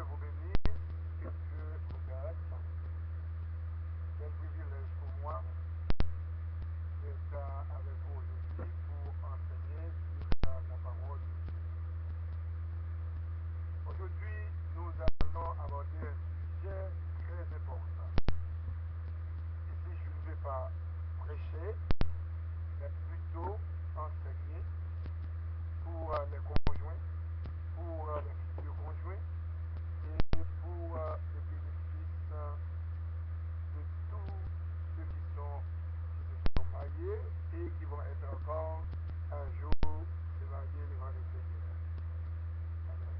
vous bénisse, que Dieu vous garde. Quel privilège pour moi d'être avec vous aujourd'hui pour enseigner sur la parole de Dieu. Aujourd'hui, nous allons aborder un sujet très important. Ici, je ne vais pas prêcher, mais plutôt enseigner pour les conjoints, pour les futurs conjoints et pour le bénéfice de tous ceux qui se sont mariés et qui vont être encore un jour se marier devant le Seigneur. Amen.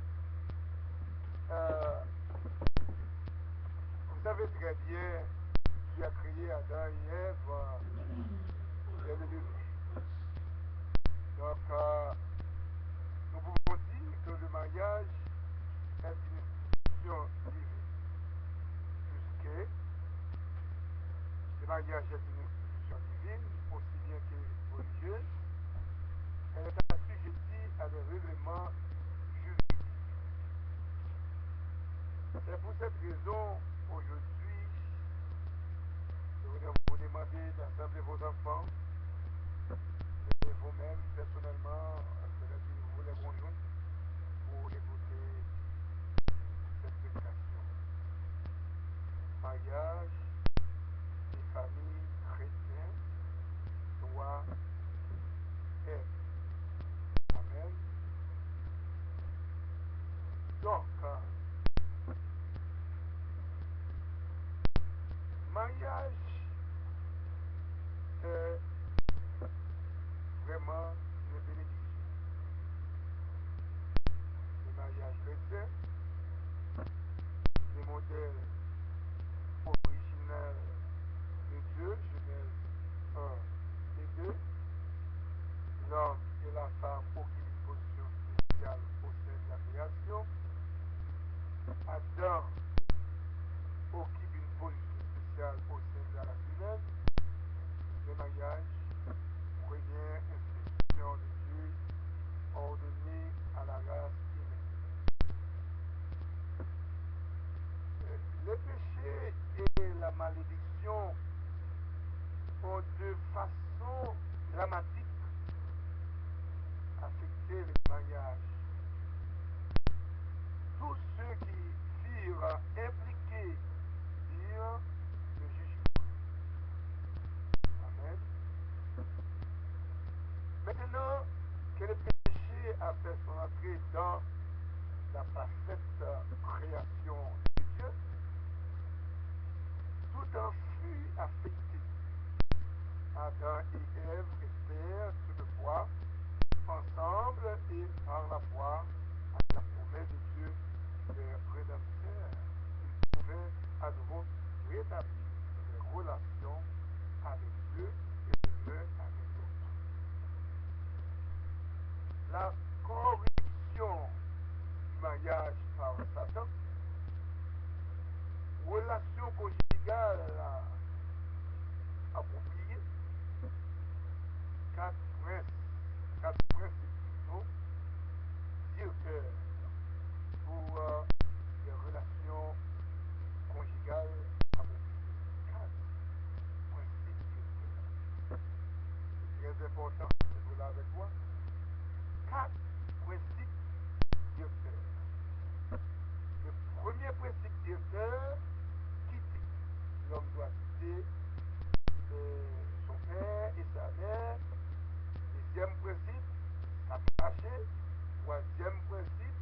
Vous savez très bien qui a créé Adam et Ève dès le début. Donc, nous pouvons dire que le mariage est une institution divine, puisque le mariage est une institution divine, aussi bien que religieuse. Elle est assujettie à des règlements juridiques. C'est pour cette raison, aujourd'hui, je voudrais vous demander d'assembler vos enfants et vous-même, personnellement, c'est-à-dire vous les conjoints, pour écouter cette prédication. Mariage et famille chrétienne doit être. Amen. Donc, mariage, c'est vraiment une bénédiction. Le mariage chrétien, le modèle originel de Dieu, Genèse 1 et 2, l'homme et la femme occupent une position spéciale au sein de la création. Adam occupe une position spéciale au sein de la race humaine. Le mariage, première institution de Dieu ordonnée à la race humaine. Le péché et la malédiction ont de façon dramatique affecté le mariage. Tous ceux qui furent impliqués virent le jugement. Amen. Maintenant que le péché a fait son entrée dans la parfaite création de Dieu, tout en fut affecté. Adam et Ève restèrent toutefois ensemble et par la foi à la promesse de Dieu, leur rédempteur. Ils pouvaient à nouveau rétablir des relations avec Dieu et l'un avec l'autre. La corruption du mariage par Satan, relation conjugale appropriée, quatre principes plutôt, directeurs pour les relations conjugales appropriées. Quatre principes directeurs. C'est très important d'être là avec moi. Quatre principes directeurs. Le premier principe directeur, quitter. L'homme doit quitter son père et sa mère. Deuxième principe, s'attacher. Troisième principe,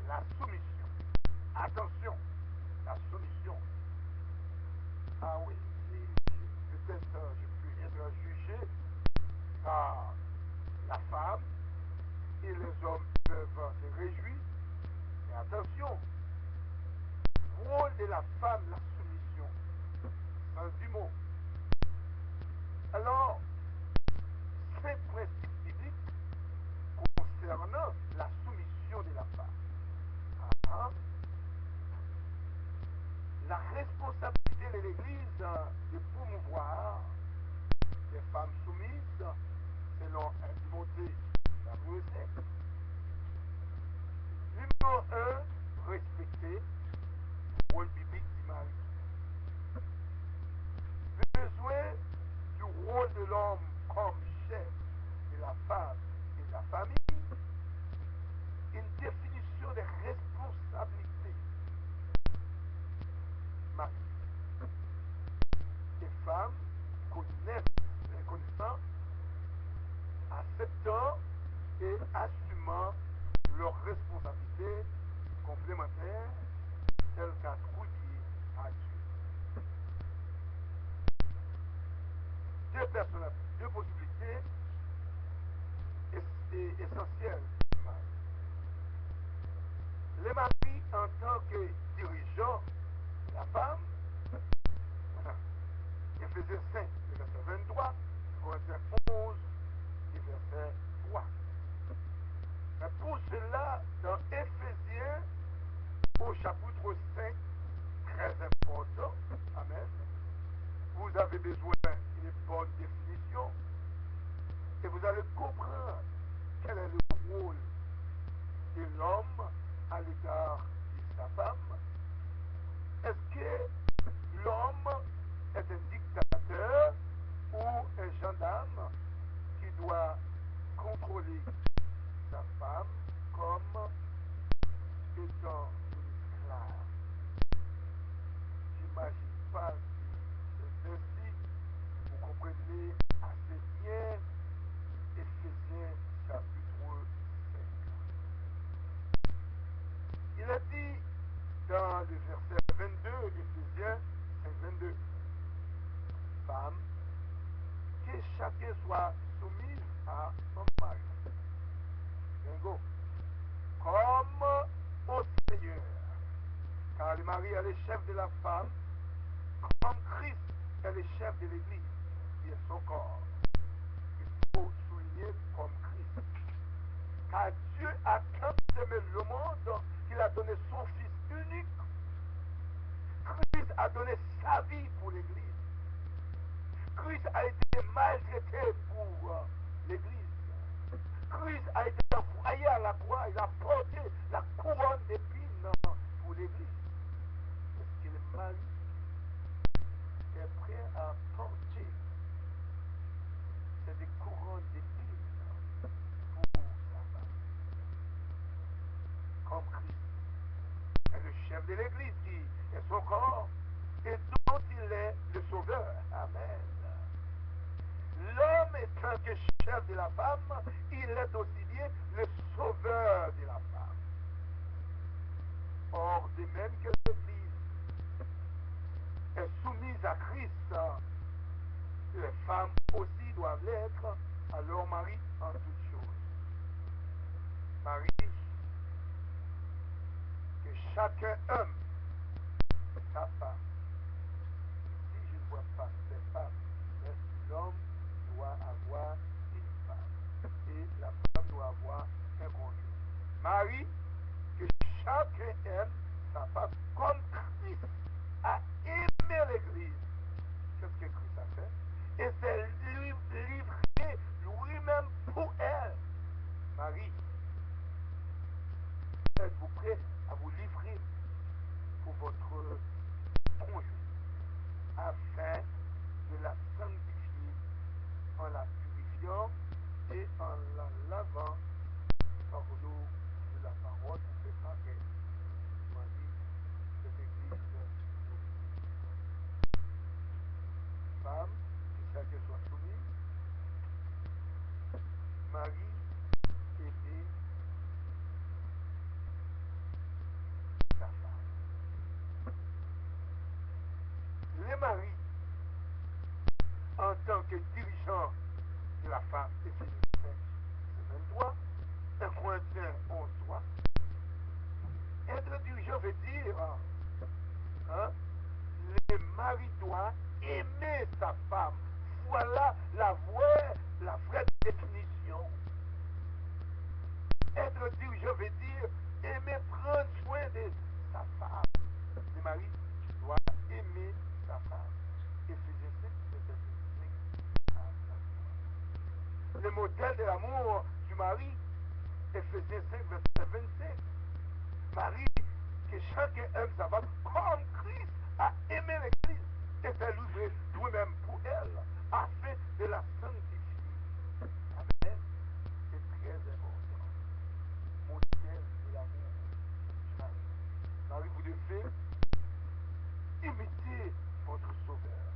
la soumission. Attention, la soumission. Ah oui, peut-être je peux être jugé par la femme et les hommes peuvent se réjouir. Mais attention, rôle de la femme, la soumission, sens du mot. Alors, ces principes bibliques concernant la soumission de la femme. Ah, la responsabilité de l'Église de promouvoir des femmes soumises, selon 1 Timothée, chapitre 5. Numéro 1, respecter le rôle biblique du mari. Besoin du rôle de l'homme comme chef de la femme et de la famille. Une définition des responsabilités. Mari. Les femmes connaissant, acceptant et assumant leurs responsabilités complémentaires telles qu'attribuées à Dieu. Deux possibilités essentielles. Les maris en tant que dirigeants de la femme, Éphésiens 5, le verset 23, Corinthiens 11, le verset 3. Mais pour cela, dans Éphésiens, au chapitre 5, très important, amen, vous avez besoin d'une bonne définition et vous allez comprendre quel est le rôle de l'homme à l'égard de sa femme. Est-ce que l'homme est un dictateur ou un gendarme qui doit contrôler sa femme comme étant une esclave? J'imagine pas si c'est ainsi. Vous comprenez assez bien Éphésiens chapitre 5. Il a dit dans le verset 22, Éphésiens 5, 22, femme, que chacun soit soumise à son mari. Bingo. Comme au Seigneur. Car le mari est le chef de la femme, comme Christ est le chef de l'Église, qui est son corps. Il faut souligner comme Christ. Car Dieu a tant aimé le monde qu'il a donné son Fils unique. Christ a donné sa vie pour l'Église. Christ a été maltraité pour l'Église. Christ a été envoyé à la croix. Il a porté la couronne d'épines pour l'Église. Est-ce que le mari est prêt à porter cette couronne d'épines pour sa femme? Comme Christ est le chef de l'Église qui est son corps et dont il est le sauveur. Amen. L'homme étant que chef de la femme, il est aussi bien le sauveur de la femme. Or, de même que l'Église est soumise à Christ, les femmes aussi doivent l'être à leur mari en toutes choses. Mari, que chacun aime sa femme. Si je ne vois pas ces femmes, mais l'homme doit avoir une femme et la femme doit avoir un conjoint. Marie, que chacun aime sa femme comme Christ a aimé l'Église. Qu'est-ce que Christ a fait? Et c'est lui livré lui-même pour elle. Marie, êtes-vous prêt à vous livrer pour votre conjoint afin de la sanctifier en la purifiant et en la lavant par l'eau de la parole pour préparer cette église femme, que chacun soit soumis, mari, aimé, 11:3. Être dirigeant veut dire, hein, le mari doit aimer sa femme. Voilà la vraie définition. Être dirigeant veut dire aimer prendre soin de sa femme. Le mari doit aimer sa femme. Éphésiens 5, verset 25 à 29. Le modèle de l'amour du mari, Éphésiens 5, verset 25. Marie, que chacun aime sa femme comme Christ a aimé l'Église et s'est livré lui-même pour elle, afin de la sanctifier. Amen. C'est très important. Modèle de l'amour du mari. Marie, vous devez imiter votre sauveur.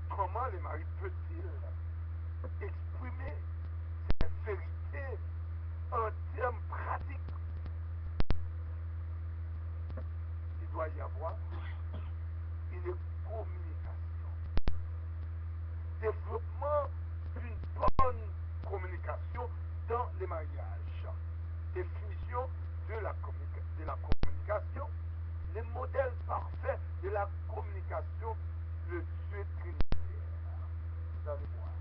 Comment le mari peut-il exprimer cette vérité en termes pratiques? Il doit y avoir une communication. Développement d'une bonne communication dans les mariages. Définition de la communication. Le modèle parfait de la communication, le Dieu trinitaire. Vous allez voir.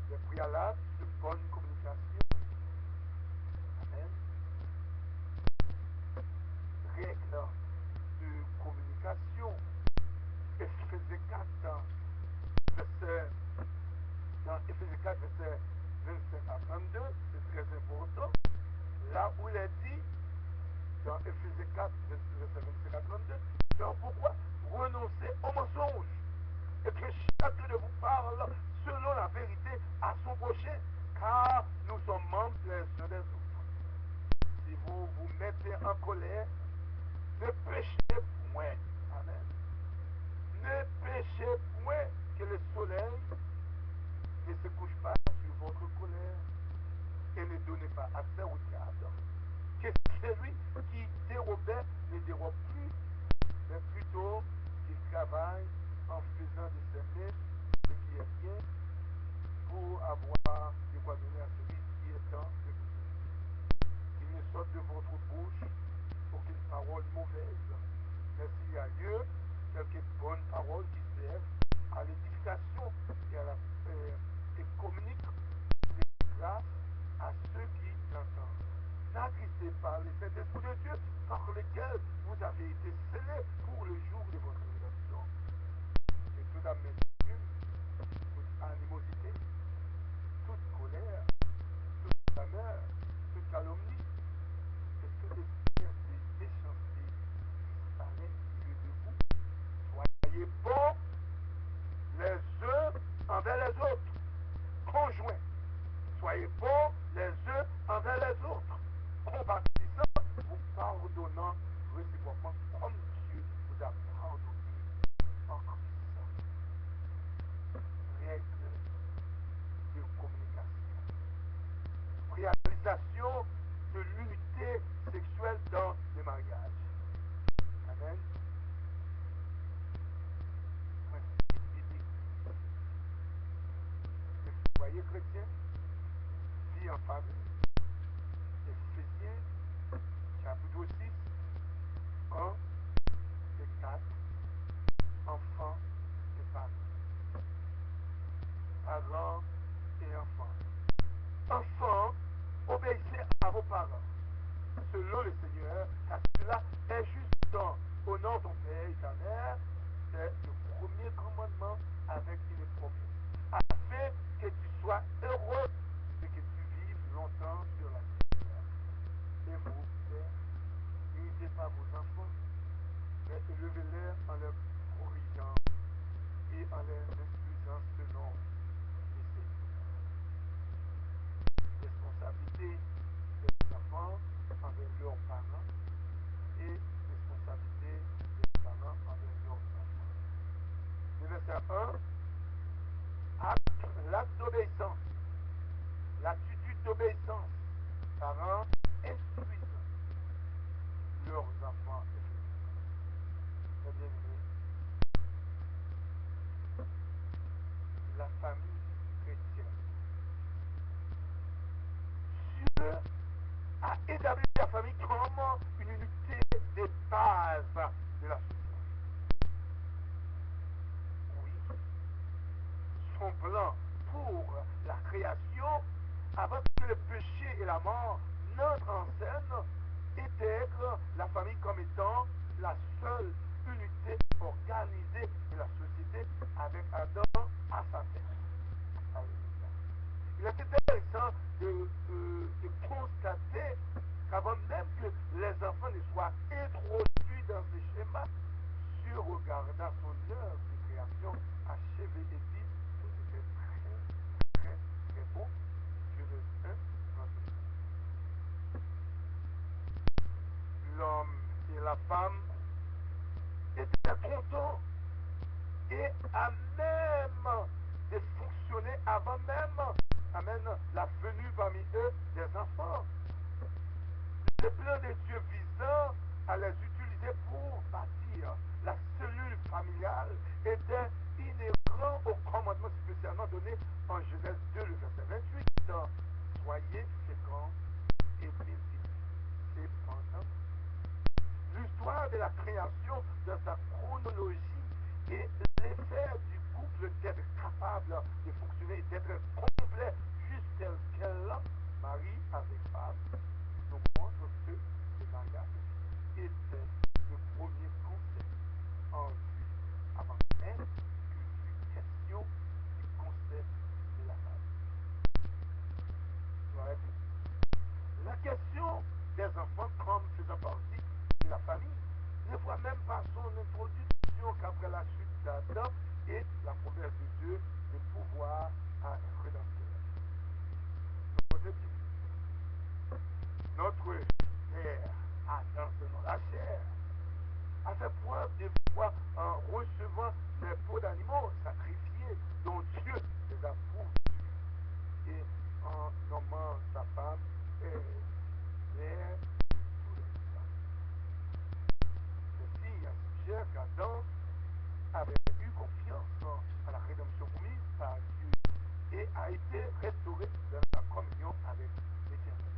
Les préalables de bonne communication. Amen. Règles de communication. Éphésiens 4, dans Éphésiens 4, verset 25 à 32, c'est très important. Là où il est dit, dans Éphésiens 4, verset 25 à 32, c'est pourquoi renoncer au mensonge et que chacun de vous parle selon la vérité à son prochain, car nous sommes membres les uns des autres. Si vous vous mettez en colère, ne péchez point. Amen. Ne péchez point, que le soleil ne se couche pas sur votre colère et ne donnez pas accès au diable. Que celui qui dérobait ne dérobe plus, mais plutôt qu'il travaille en faisant de ses mains ce qui est bien pour avoir de quoi donner à celui qui est dans le besoin. Il ne sorte de votre bouche aucune parole mauvaise, mais s'il y a lieu, quelques bonnes paroles qui servent à l'édification et communiquent les grâces à ceux qui l'entendent. N'attristez pas les Saint-Esprit de Dieu par lequel vous avez été scellés pour le jour de votre rédemption. Et toute amertume, toute animosité, toute colère, toute clameur, toute calomnie, et tout esprit de méchanceté disparaît du milieu de vous. Soyez bons les uns envers les autres, conjoints. Soyez bons les uns envers les autres, compatissants, vous pardonnant réciproquement comme Dieu vous a pardonné en Christ. Règle de communication. Réalisation de l'unité sexuelle dans les mariages. Amen. Principe biblique. Le foyer chrétien vit en famille. Éphésiens, chapitre 6, 1 et 4. Enfants et parents. Parents et enfants. Enfants, obéissez à vos parents, selon le Seigneur, car cela est juste. Honore ton père et ta mère, c'est le premier commandement avec une promesse, afin que tu sois heureux et que tu vives longtemps sur la terre. Et vous, pères, n'imitez pas vos enfants, mais élevez-les en leur corrigeant et en les instruisant selon les Seigneurs. Responsabilité des enfants envers leurs parents et responsabilité des parents envers leurs enfants. Le verset 1, l'acte d'obéissance, l'attitude d'obéissance. Parents instruisent leurs enfants effectivement. Très bien aimé, la famille chrétienne établit la famille comme une unité de base de la société. Oui, son plan pour la création, avant que le péché et la mort n'entrent en scène, intègre la famille comme étant la seule unité organisée de la société avec Adam à sa tête. Alléluia. Il est intéressant de constater qu'avant même que les enfants ne soient introduits dans ce schéma, Dieu regarda son œuvre de création achevée et dit que c'était très, très, très beau. Genèse 1, verset 1. L'homme et la femme étaient contents et à même de fonctionner avant même, amen, la venue parmi eux des enfants. Le plan de Dieu visant à les utiliser pour bâtir la cellule familiale était inhérent au commandement spécialement donné en Genèse 2, le verset 28. Soyez féconds et multipliez. Cependant, l'histoire de la création dans sa chronologie et l'effet du couple d'être capable de fonctionner et d'être complet juste tel quel, mari avec femme, nous montre que le mariage était le premier concept en vue avant même qu'il fût question du concept de la femme. Voilà. La question des enfants comme faisant partie de la famille ne voit même pas son introduction qu'après la chute d'Adam et la promesse de Dieu de pouvoir à un rédempteur. Notez bien, notre père Adam selon la chair a fait preuve de foi en recevant les peaux d'animaux sacrifiés dont Dieu les a pourvus et en nommant sa femme mère de tous les hommes. Ceci suggère qu'Adam avait eu confiance à la rédemption promise par Dieu et a été restauré dans la communion avec l'Éternel.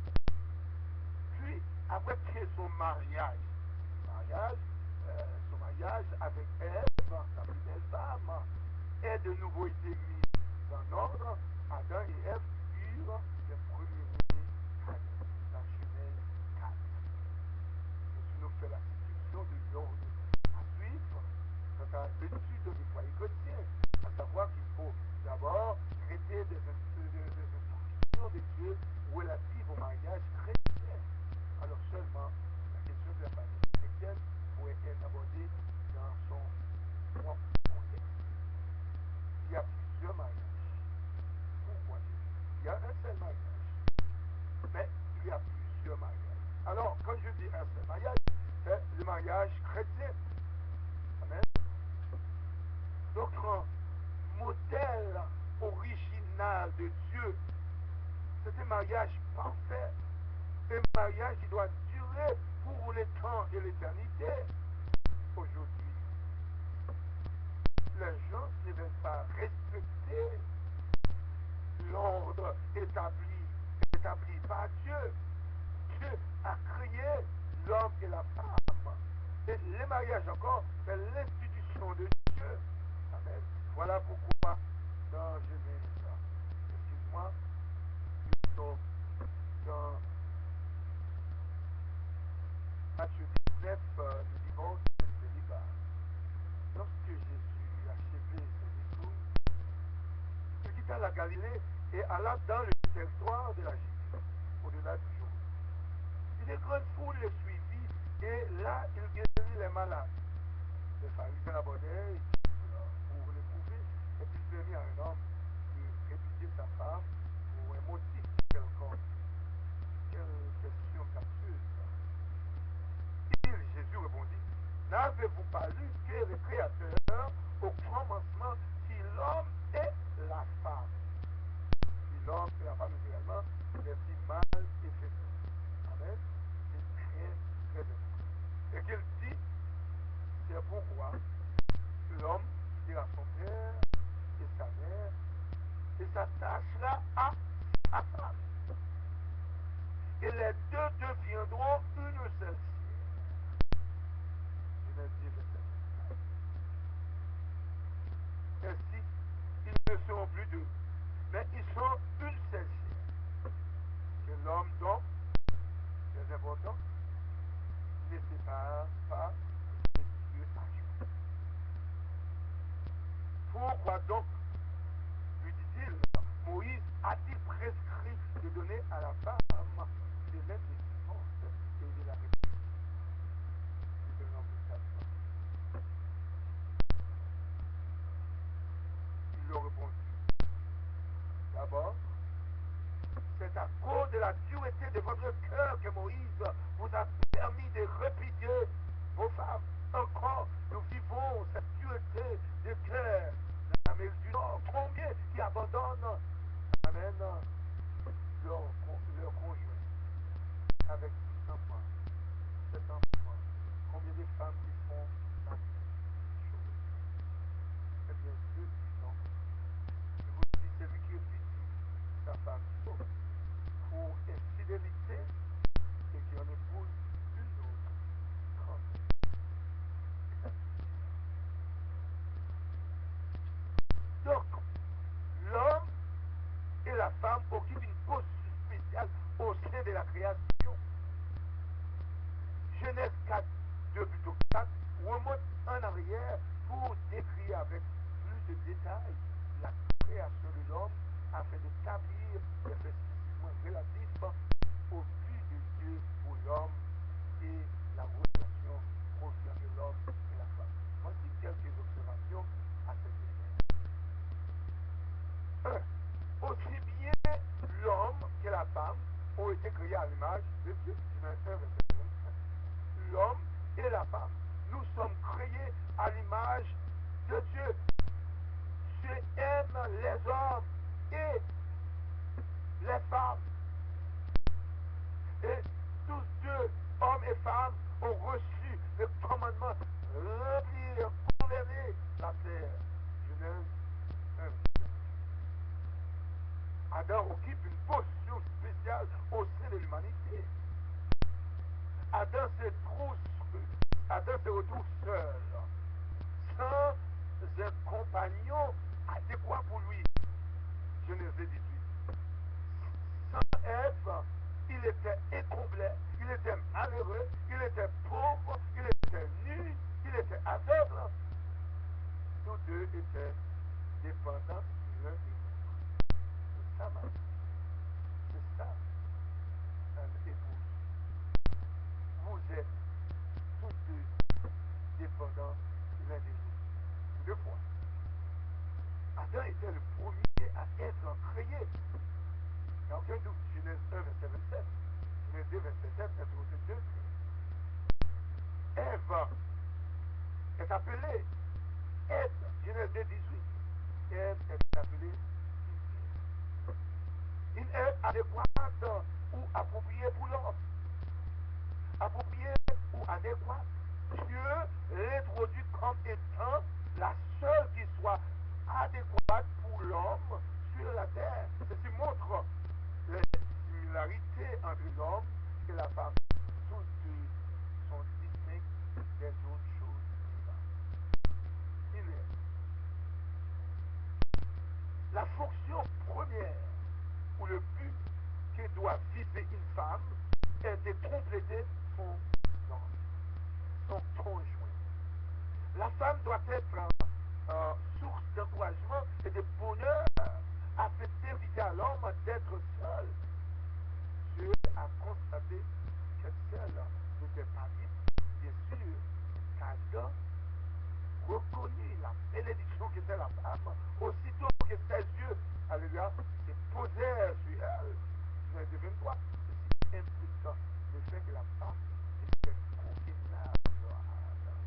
Puis, après que son mariage avec Ève, la plus belle femme, ait de nouveau été mis en ordre, Adam et Ève eurent les premiers-nés cadeaux. La Genèse 4. Jésus nous fait la description de l'ordre à suivre quant à l'étude du foyer chrétien, à savoir qu'il faut d'abord traiter des instructions de Dieu relatives au mariage chrétien. Alors seulement la question de la famille chrétienne pourrait être abordée dans son propre contexte. Il y a plusieurs mariages. Pourquoi? Il y a un seul mariage, mais il y a plusieurs mariages. Alors, quand je dis un seul mariage, c'est le mariage chrétien. Amen. Donc, un modèle original de Dieu, c'est un mariage parfait. Un mariage qui doit durer pour le temps et l'éternité. Aujourd'hui, les gens ne veulent pas respecter l'ordre établi par Dieu. Dieu a créé l'homme et la femme. Et le mariage encore, c'est l'institution de Dieu. Amen. Voilà pourquoi dans Genèse, excuse-moi, plutôt dans Matthieu 19, le divorce et le célibat. Lorsque Jésus a achevé ses discours, il quitta la Galilée et alla dans le territoire de la Judée, au-delà du Jourdain. Une grande foule le suivit et là, il guérit les malades. Les pharisiens l'abordaient pour l'éprouver et il permit à un homme de répudier sa femme pour un motif quelconque. Quelle question captieuse. Jésus répondit, n'avez-vous pas lu que le Créateur, au commencement, fit l'homme et la femme? Fit l'homme et la femme également, les fit mâle et féminin. Amen. C'est très, très important. Et qu'il dit, c'est pourquoi l'homme quittera son père et sa mère et s'attachera à sa femme. Et les les deux deviendront une seule chair. Genèse 10, verset 7. Ainsi, ils ne seront plus deux, mais ils sont une seule chair. Que l'homme, donc, très important, ne sépare pas les deux actions. Pourquoi donc, lui dit-il, Moïse a-t-il prescrit de donner à la femme de l'aide de défense et de la République? Il leur répondit. D'abord, c'est à cause de la dureté de votre cœur que Moïse vous a permis de répudier vos femmes. Encore, nous vivons cette dureté de cœur dans l'Amérique du Nord. Combien qui abandonnent, amen, leur conjoint avec 6 enfants, 7 enfants. Combien de femmes qui font la même chose? Eh bien, Dieu dit non. Je vous dis, celui qui répudie sa femme sauf pour infidélité et qui en épouse une autre quand même. Donc, l'homme et la femme occupent une position spéciale au sein de la création. Genèse 4, 2 plutôt 4, remonte en arrière pour décrire avec plus de détails la création de l'homme afin d'établir des faits spécifiquement relatifs au but de Dieu pour l'homme et la relation provenant de l'homme et la femme. Voici quelques observations à cet égard. 1. Aussi bien l'homme que la femme ont été créés à l'image de Dieu. Genèse 1, verset 25. L'homme et la femme, nous sommes créés à l'image de Dieu. Dieu aime les hommes et les femmes. Et tous deux, hommes et femmes, ont reçu le commandement remplir, gouverner la terre. Genèse 1. Adam occupe une position spéciale au sein de l'humanité. Adam se retrouve seul, sans un compagnon adéquat pour lui. Genèse 18. Sans Ève, il était incomplet, il était malheureux, il était pauvre, il était nu, il était aveugle. Tous deux étaient dépendants l'un de l'autre. C'est ça, ma vie. C'est ça, un épouse. Vous êtes tous deux dépendants l'un de l'autre. Deux fois. Adam était le premier à être créé. Il n'y a aucun doute. Genèse 1, verset 27. Genèse 2, verset 7, introduit deux traits. Ève est appelée Ève. Genèse 2, 18. Ève est appelée une Ève adéquate ou appropriée pour l'homme. Appropriée ou adéquate. Dieu l'introduit comme étant la seule qui soit adéquate pour l'homme sur la terre. Ceci montre les similarités entre l'homme et la femme. Tous deux sont distincts des autres choses vivantes. La fonction première ou le but que doit vivre une femme est de compléter son homme, son conjoint. La femme doit être source d'encouragement et de bonheur afin d'éviter à l'homme d'être seul. Dieu a constaté que celle n'était pas libre, bien sûr, qu'Adam reconnut la bénédiction qu'était la femme, aussitôt que ses yeux, alléluia, se posèrent sur elle. Genèse 23, ceci implique le fait que la femme était convenable à Adam.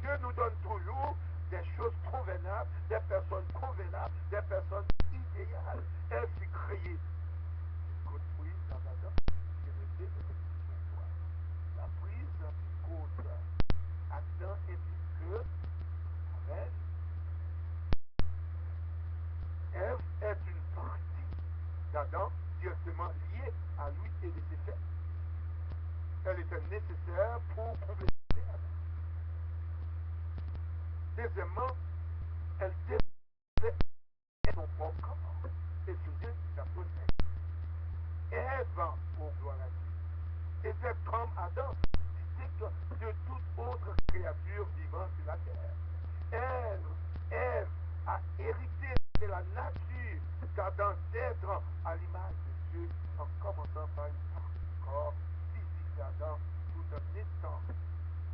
Dieu nous donne toujours des choses convenables, des personnes convenables, des personnes idéales. Elle fut créée. Une côte prise dans Adam, Genèse 2, verset 23. La prise d'une côte Adam implique que, amen, Ève est une partie d'Adam directement liée à lui et de ses faits. Elle était nécessaire pour compléter Adam. Deuxièmement, elle devait être son propre corps. Et Dieu la possède. Ève, pour gloire à Dieu, était comme Adam, distinct de toute autre créature vivant sur la terre. Ève a hérité de la nature qu'Adam d'être à l'image de Dieu en commençant par une partie du corps physique d'Adam tout en étant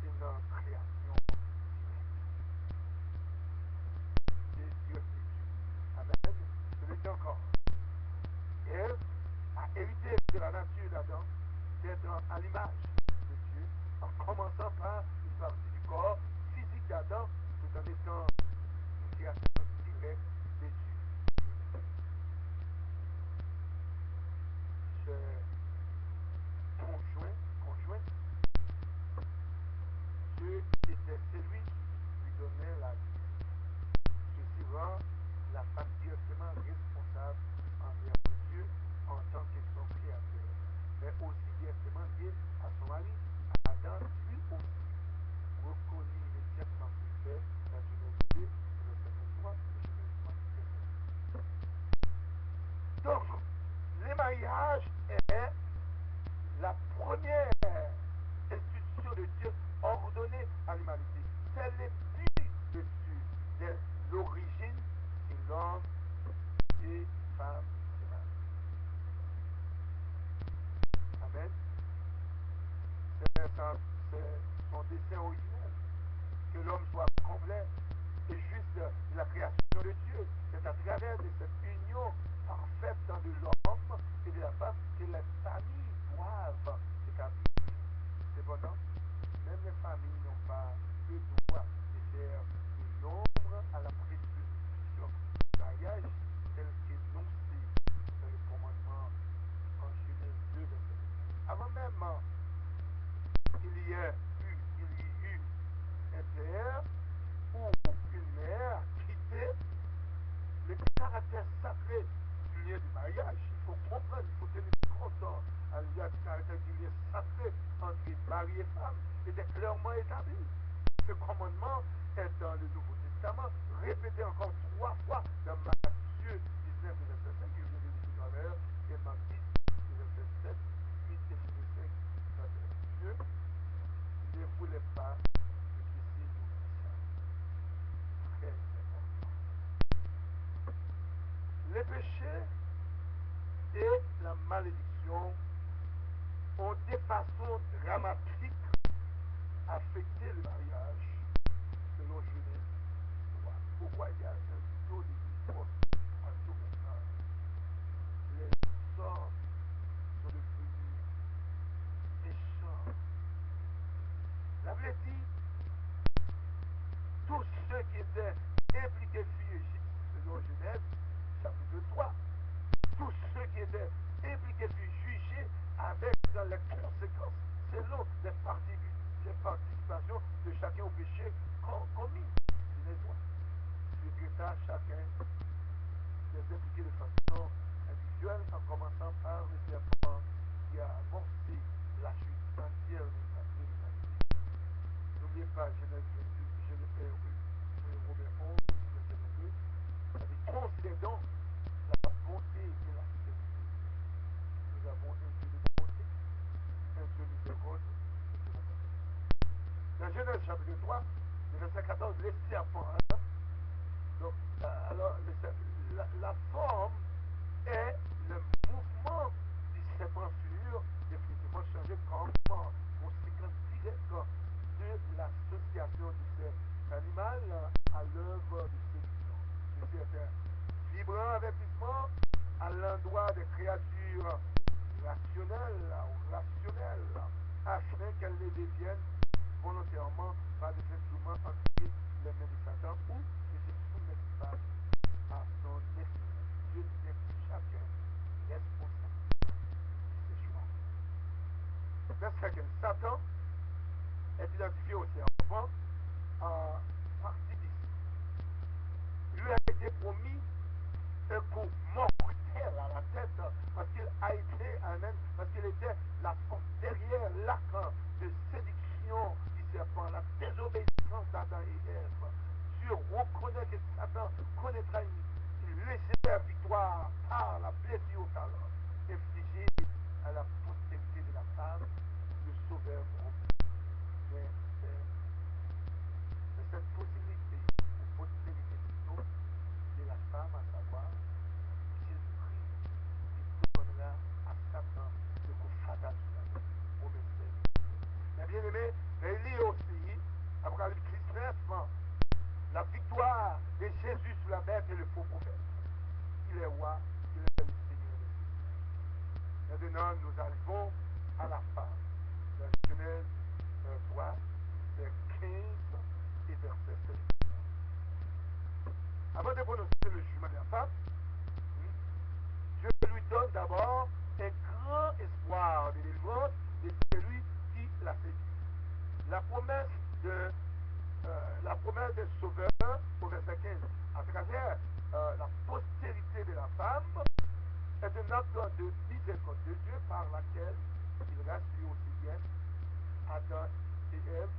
une création divine. Et Dieu c'est Dieu. Amen. Je le dis encore. Ève a hérité de la nature d'Adam d'être à l'image de Dieu en commençant par une partie du corps physique d'Adam tout en étant une création directe de Dieu. Conjoint, Dieu était celui qui lui donnait la vie. Ceci rend la femme directement responsable envers Dieu en tant que son créateur, mais aussi directement lié à son mari. Adam, lui aussi, reconnut immédiatement ce fait dans Genèse 2, verset 23 et Genèse 3, verset 1. Donc, le mariage est la première institution de Dieu ordonnée à l'humanité. C'est le but de Dieu, dès l'origine de l'homme et femme se marient. Amen. C'est son dessein originel, que l'homme soit complet et juste de la création de Dieu. C'est à travers de cette union parfaite de l'homme et de la femme que les familles doivent s'établir. Cependant, même les familles n'ont pas le droit de faire de l'ombre à la prédisposition du mariage tel qu'énoncé dans le commandement en Genèse 2, verset 1. Avant même qu'il y ait eu un père ou une mère quitter le caractère sacré du lien du mariage. Il faut comprendre, il faut tenir compte à l'égard du caractère du lien sacré entre mari et femme était clairement établi. Ce commandement est dans le Nouveau Testament, répété encore 3 fois dans Matthieu 19, verset 5, que je viens de lire tout à l'heure, et Marc 10, verset 7, 8 et 5, verset 2. Ne voulait pas que ceci nous dise. Très important. Les péchés et la malédiction ont des façons dramatiques affecté le mariage selon Genèse 3. Pourquoi il y a un taux de divorce partout maintenant? Les hommes sont devenus méchants. La Bible dit, tous ceux qui étaient impliqués filles Égypte, selon Genèse chapitre 3, tous ceux qui étaient impliqués furent jugés avec les conséquences selon les participations de chacun au péché commis. Genèse 3. Suivre ça, chacun les impliqués de façon individuelle, en commençant par le serpent qui a amorcé la chute entière de l'humanité. N'oubliez pas Genèse 22, Romains 11, verset 22. Considérez donc la bonté et la fidélité. Nous avons un Dieu de bonté, un Dieu de miséricorde, un Dieu de bonté. Dans Genèse chapitre 3, le verset 14, les serpents. Hein? Donc, alors, la forme est le mouvement du serpent sur définitivement changé comme conséquence directe de l'association de cet animal à l'œuvre de séduction. Ceci est un vibrant avertissement à l'endroit des créatures rationnelles, afin qu'elles ne deviennent volontairement par des instruments entre les mains de Satan ou ne se soumettent pas à son influence. Dieu tient chacun responsable de ses choix. Verset 15. Satan est identifié au serpent en partie 10. Lui a été promis un coup mortel à la tête parce qu'il a été parce qu'il était la force derrière l'arc avant de prononcer le jugement de la femme, Dieu lui donne d'abord un grand espoir de délivrance de celui qui l'a séduit. La promesse des sauveurs au verset 15, à travers la postérité de la femme, est un acte de miséricorde de Dieu par laquelle il rassure aussi bien Adam et Ève,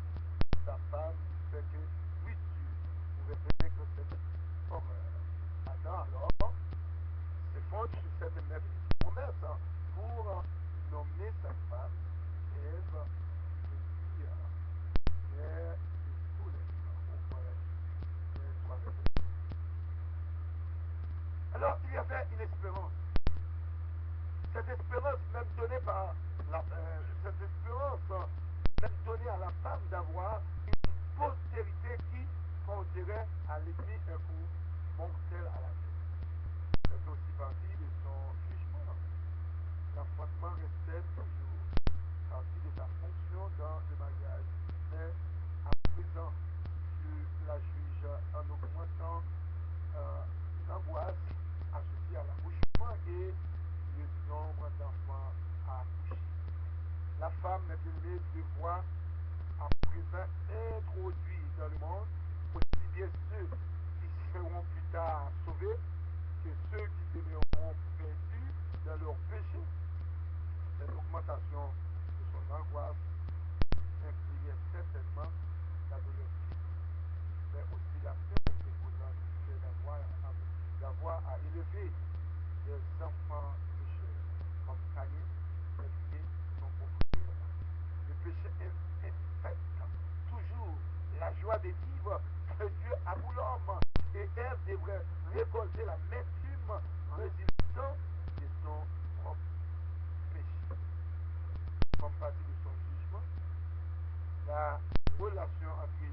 sa femme, fait que oui, Dieu pouvait vaincre cette horreur. Adam alors se fonde sur cette merveilleuse promesse pour nommer sa femme Ève, devenir mère de tous les femmes. Au moins, les trois versets. Alors il y avait une espérance. Cette espérance même donnée par cette espérance même donnée à la femme d'avoir une postérité qui conduirait à l'ennemi un coup mortel à la tête. C'est aussi partie de son jugement. L'enfantement restait toujours partie de sa fonction dans le mariage. Mais à présent, Dieu la juge en augmentant l'angoisse associée à l'accouchement et le nombre d'enfants à accoucher. La femme, mes bien-aimés, devra à présent introduire dans le monde aussi bien ceux qui seront plus tard sauvés que ceux qui demeureront perdus dans leur péché. Cette augmentation de son angoisse incluait certainement la douleur physique, mais aussi la peine déposante du fait d'avoir à élever des enfants pécheurs, comme Caïn, et son propriétaire. Le péché infecte toujours la joie de vivre que Dieu a pour l'homme, et Ève devrait récolter la l'amertume résultant de son propre péché. Comme partie de son jugement, la relation entre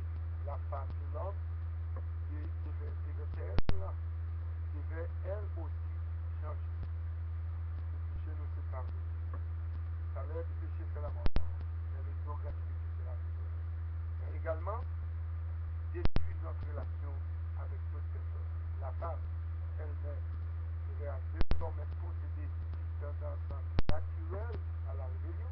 la femme et l'homme devait elle aussi changer. Le péché nous sépare de Dieu. Le salaire du péché, c'est la mort. Mais le don gratuit, c'est la vie. Mais également, détruire notre relation avec d'autres personnes. La femme elle-même devrait désormais posséder une tendance naturelle à la rébellion.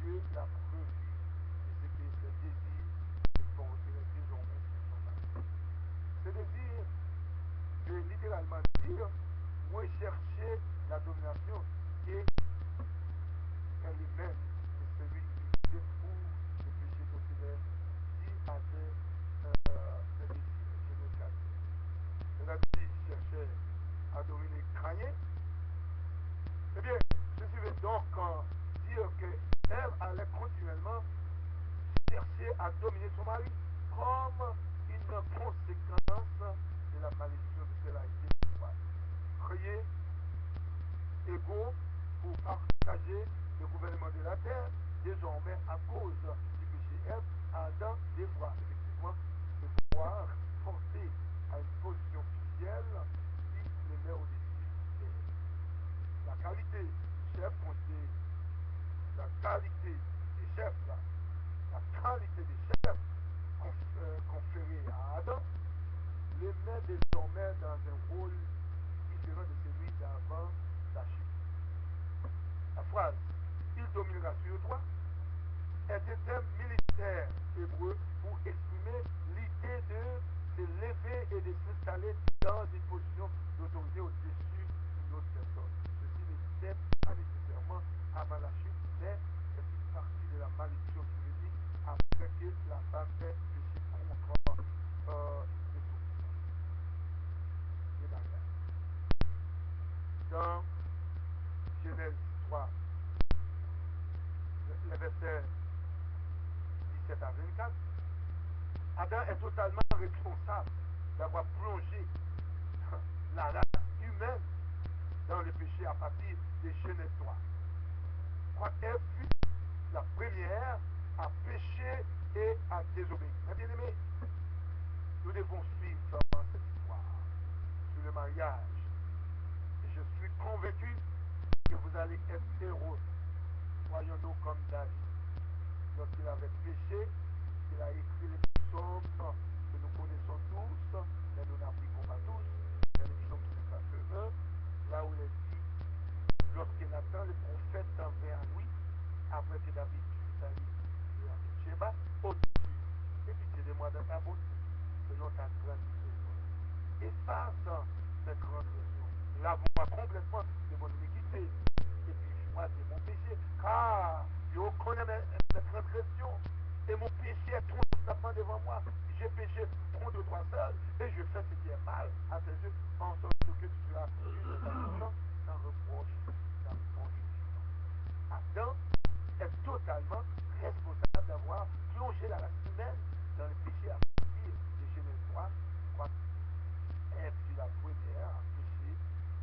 Dieu l'a prévu et ce que ses désirs se porteraient désormais sur son mari. Ce désir veut littéralement dire rechercher la domination et elle-même de celui qui découvre le péché dont il est dit avait des désirs. Genèse 4. C'est-à-dire cherchait à dominer Caïn. Eh bien, ceci veut donc dire que Ève allait continuellement chercher à dominer son mari comme une conséquence de la malédiction de celle a été créée égaux pour partager le gouvernement de la terre. Désormais, à cause du péché Ève, Adam devra effectivement se voir porté à une position officielle qui le met au-dessus d'elle. La qualité du chef conseiller, la qualité des chefs, la qualité des chefs conférée à Adam le met désormais dans un rôle différent de celui d'avant la chute. La phrase « il dominera sur toi » est un terme militaire hébreu pour exprimer l'idée de se lever et de s'installer dans une position d'autorité au-dessus d'une autre personne. Ceci n'était pas nécessairement avant la chute, mais c'est une partie de la malédiction qui venait après que la femme ait péché contre le Tout-Puissant. Le mariage. Dans Genèse 3, le verset 17 à 24, Adam est totalement responsable d'avoir plongé la race humaine dans le péché à partir de Genèse 3. Quand Ève fut la première à pécher et à désobéir. Mes bien-aimés, nous devons suivre cette histoire sur le mariage. Et je suis convaincu que vous allez être heureux. Voyons-nous comme David. Lorsqu'il avait péché, il a écrit les psaumes que nous connaissons tous, mais nous n'appliquons pas tous. après que David tue Sali et Sheba, au-dessus, et pitié de moi dans ta beauté, selon ta grande miséricorde. Efface cette transgression, lave-moi complètement de mon iniquité, et purifie-moi de mon péché, car je connais mes transgressions, et mon péché est constamment devant moi. J'ai péché contre toi seul, et je fais ce qui est mal à tes yeux, en sorte que tu seras juste et innocent, sans reproche dans ton jugement. Adam est totalement responsable d'avoir plongé la race humaine dans le péché à partir de Genèse 3, Ève fut la première à pécher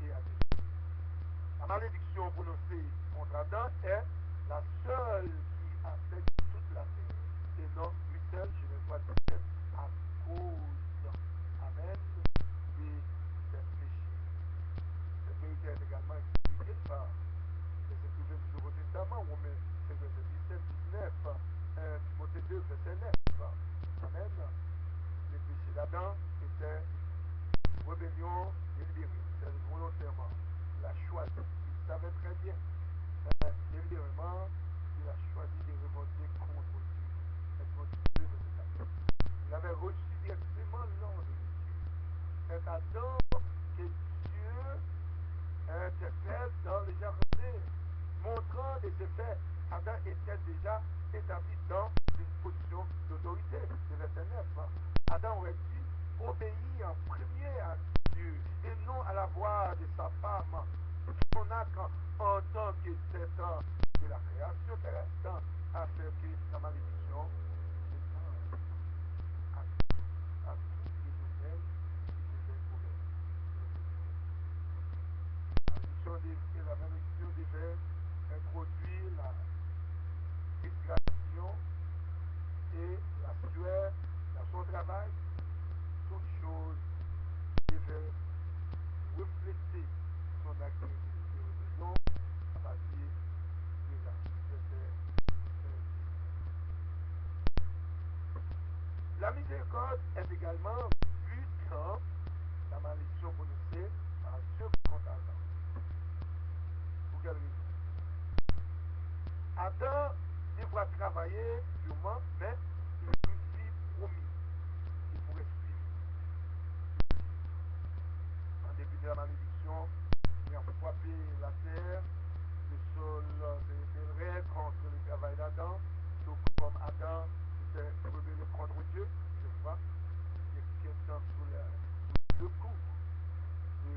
et à désobéir. La malédiction prononcée contre Adam est la seule qui affecte toute la terre, et non lui seul, Genèse 3, 17, à cause, amen, de ses péchés. Cette vérité est également expliquée par les écrivains du Nouveau Testament, Romains 5, verset 17, 19, Timothée 2, verset 9. Amen. Les péchés d'Adam étaient rébellion délibérée, c'est volontairement. Il a choisi, il savait très bien, délibérément, il a choisi de remonter contre Dieu. Timothée 2, verset 14. Il avait reçu directement l'ordre de Dieu. C'est Adam que Dieu interpelle dans le jardin, montrant de ce fait, Adam était déjà établi dans une position d'autorité. Le verset 9. Adam aurait dû obéir en premier à Dieu et non à la voix de sa femme. Son acte en tant que tête de la création terrestre a fait que la malédiction s'étend à tous les domaines qui devaient courir. La malédiction devait introduire la respiration et la sueur dans son travail. Toute chose devait refléter son acte de rébellion à partir de la verset 10. La miséricorde est également vue dans la malédiction prononcée par Dieu contre Adam. Pour quelle raison? Adam devra travailler durement, mais il lui fut promis qu'il pourrait suivre. En début de la malédiction, il a frappé la terre, le sol s'élèverait contre le travail d'Adam, tout comme Adam s'était rebellé contre Dieu, je crois, quelques temps sous le coup de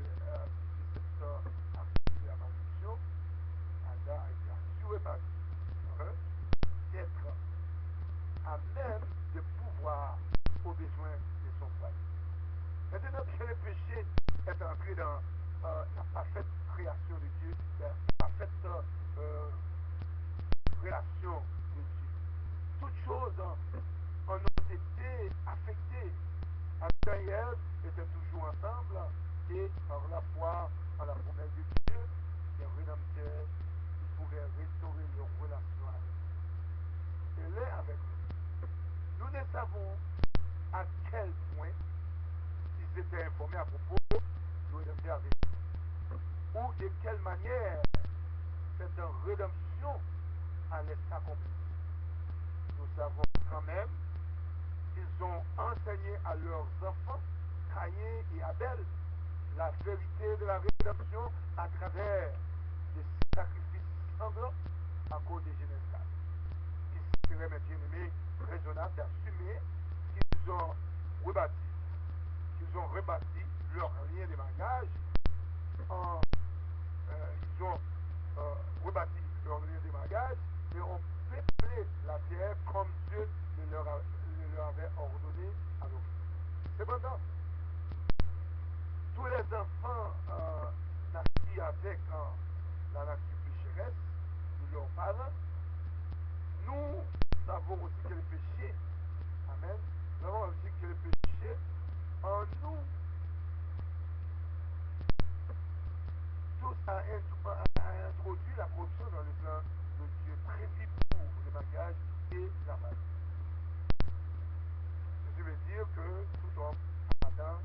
cette activité de la malédiction. Adam a été assuré par Dieu d'être à même de pouvoir aux besoins de son foyer. Maintenant que le péché est entré dans la parfaite création de Dieu, la parfaite relation de Dieu, toutes choses en ont été affectées. Adam et Ève étaient toujours ensemble et par la foi à la promesse de Dieu, les rédempteurs, ils pouvaient restaurer leur relation avec nous. Et l'est avec nous. Nous ne savons à quel point ils étaient informés à propos du rédempteur avec nous, ou de quelle manière cette rédemption allait s'accomplir. Nous savons quand même qu'ils ont enseigné à leurs enfants, Caïn et Abel, la vérité de la rédemption à travers des sacrifices sanglants à cause de Genèse 4. Il serait, mes bien-aimés, raisonnable d'assumer qu'ils ont rebâti leur lien de mariage, ils ont rebâti leur lien de mariage et ont peuplé la terre comme Dieu le leur avait ordonné à l'origine. Cependant, tous les enfants naquis avec la nature pécheresse de leurs parents, nous savons aussi que le péché, amen, nous savons aussi que le péché en nous, tous a introduit la corruption dans le plan de Dieu prévu pour le mariage et la famille. Ceci veut dire que tout homme, Adam,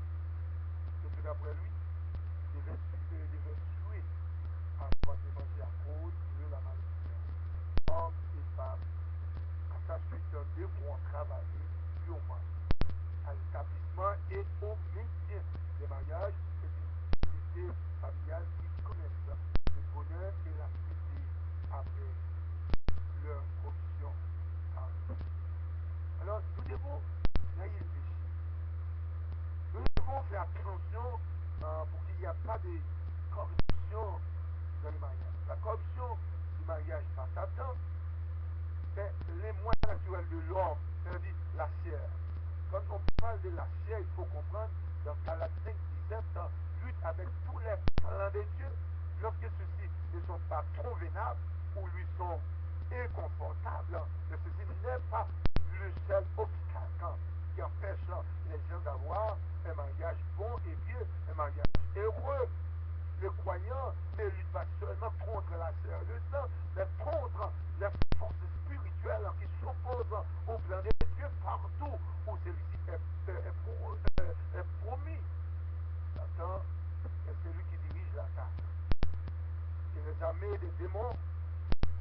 et tout après lui, devait suer avant de manger à cause de la malédiction. Homme travailler durement à l'établissement et au maintien des mariages et d'une unité familiale qui connaissent le bonheur et la paix après leur corruption. Alors, nous devons naïr le péché. Nous devons faire attention pour qu'il n'y ait pas de corruption dans le mariage. La corruption du mariage par Satan, c'est les moyens naturels de l'homme, c'est-à-dire la chair. Quand on parle de la chair, il faut comprendre dans Galates 5, 17, lutte avec tous les plans de Dieu, lorsque ceux-ci ne sont pas convenables ou lui sont inconfortables, mais ceci n'est pas le seul obstacle qui empêche les gens d'avoir un mariage bon et pieux, un mariage heureux. Le croyant ne lutte pas seulement contre la chair et le sang, mais contre les forces spirituelles qui s'opposent au plan de Dieu partout où celui-ci est promis. Satan est celui qui dirige l'attaque. Et les armées des démons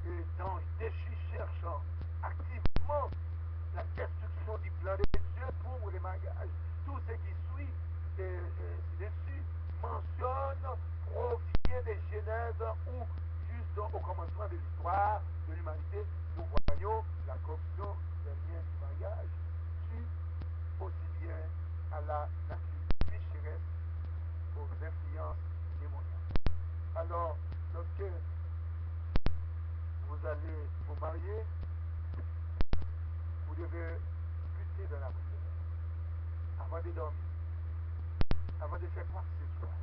et d'anges déchus cherchent activement la destruction du plan de Dieu pour les mariages. Tout ce qui suit ci-dessus mentionne, provient des Genèse ou juste au commencement de l'histoire de l'humanité, nous voyons la corruption des liens du mariage due aussi bien à la nature pécheresse qu'aux influences démoniaques. Alors, lorsque vous allez vous marier, vous devez lutter dans la prière avant de dormir, avant de faire quoi que ce soit.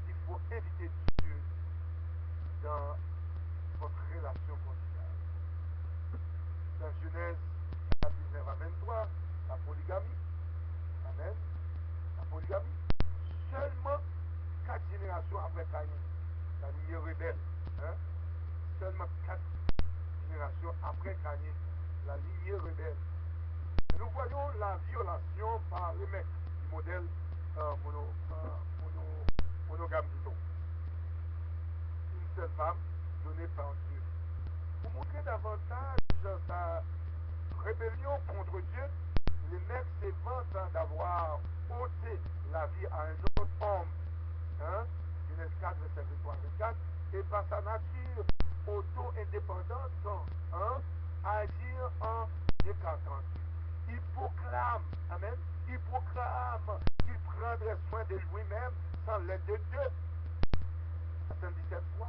Il faut éviter Dieu dans votre relation conjugale. Dans Genèse 19 à 23, la polygamie. Amen. La polygamie. Seulement 4 générations après Caïn, la lignée rebelle. Hein? Seulement 4 générations après Caïn, la lignée rebelle. Et nous voyons la violation par les mecs du modèle monogame plutôt. Une seule femme donnée par Dieu. Pour montrer davantage sa rébellion contre Dieu, les mecs se vantent d'avoir ôté la vie à un autre homme. Hein? Genèse 4, verset 23 24. Et par sa nature auto-indépendante, hein? Agir en écartant Dieu. Il proclame, amen, il proclame qu'il prendrait soin de lui-même sans l'aide de Dieu. 77 fois.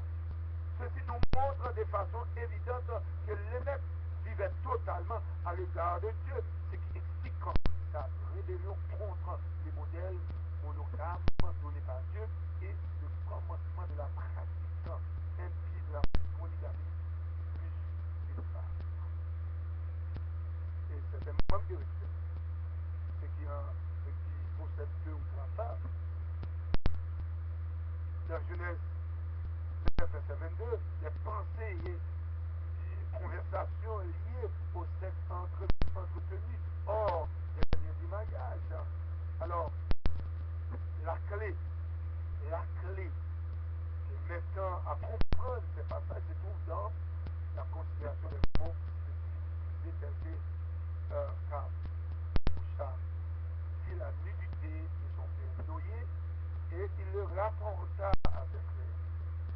Ceci nous montre de façon évidente que l'évêque vivait totalement à l'égard de Dieu, ce qui explique sa rébellion contre les modèles monogames donnés par Dieu et le commencement de la pratique impie de la polygamie plus d'une femme. Et c'est un manque de respect. Ceux qui possèdent 2 ou 3 femmes. Dans Genèse 9, verset 22, les pensées et conversations liées au sexe entretenu hors des liens du mariage. Alors, la clé mettant à comprendre ces passages se trouve dans la considération des mots utilisés tels que car Moussa dit la nudité de son père Noé et il le rapporta à ses frères.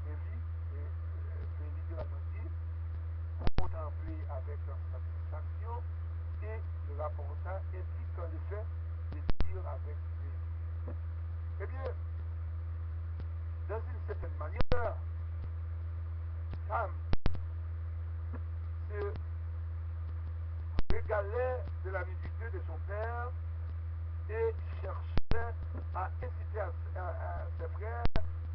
Élie littéralement dit contempler avec satisfaction et le rapporta implique le fait de dire avec plaisir. Eh bien, dans une certaine manière, Sam se régalait de la nudité de son père et cherchait à inciter à ses frères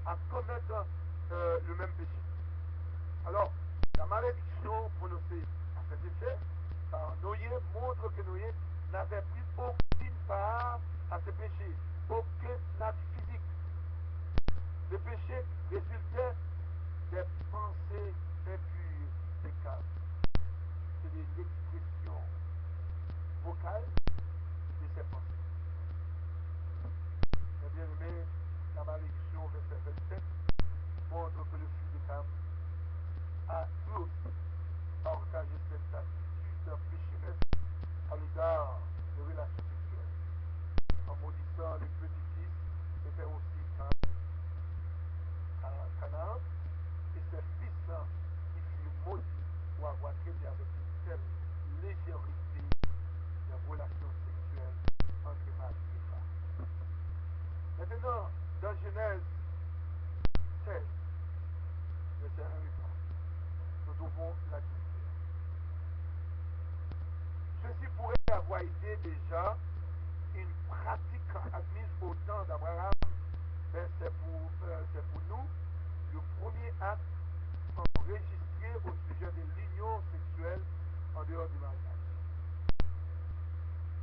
à commettre le même péché. Alors, la malédiction prononcée à cet effet par Noé montre que Noé n'avait pris aucune part à ce péché, aucun acte physique. Le péché résultait des pensées impures et calmes. C'est de l'expression vocale de ces pensées. Mais bien aimé, la malédiction, verset 27, montre que le fils de Cam a lui aussi partagé cette attitude pécheresse à a été déjà une pratique admise au temps d'Abraham, mais c'est pour nous le premier acte enregistré au sujet de l'union sexuelle en dehors du mariage.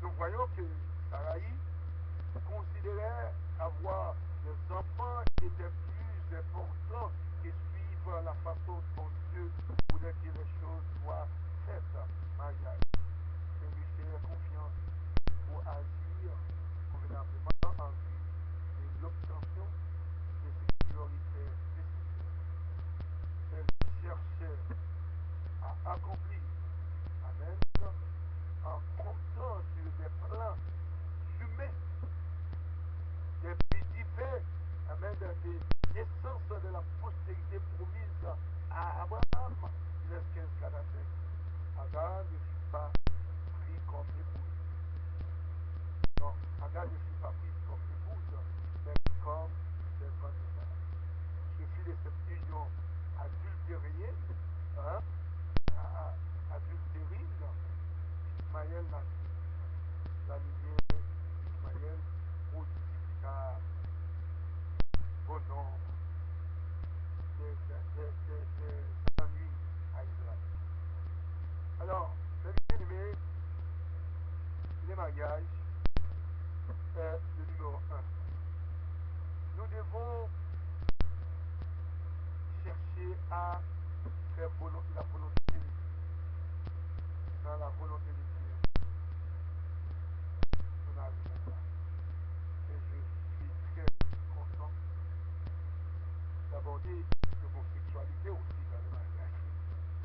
Nous voyons que Sarai considérait avoir des enfants était plus important que suivre la façon dont Dieu voulait que les choses soient faites, mariage. Et lui faire confiance pour agir convenablement en vue de l'obtention de sécurité nécessaire. Elle cherchait à accomplir, amen, en comptant sur des plans humains, des divers, amen, des naissances de la postérité promise à Abraham. Genèse 15, 45. Agar ne fut pas pris comme épouse. Non, Agar ne fut pas prise comme épouse, mais comme servante de Sarah. Ce fut de cette union adultérienne, hein, adultérine, Ismaël naquit. La lignée d'Ismaël multipliera bon nombre des ennuis à Israël. Alors, mes bien-aimés, les mariages est le numéro 1. Nous devons chercher à faire la volonté de Dieu. Dans la volonté de Dieu, nous n'arrivons pas. Et je suis très content d'aborder l'homosexualité aussi dans le mariage.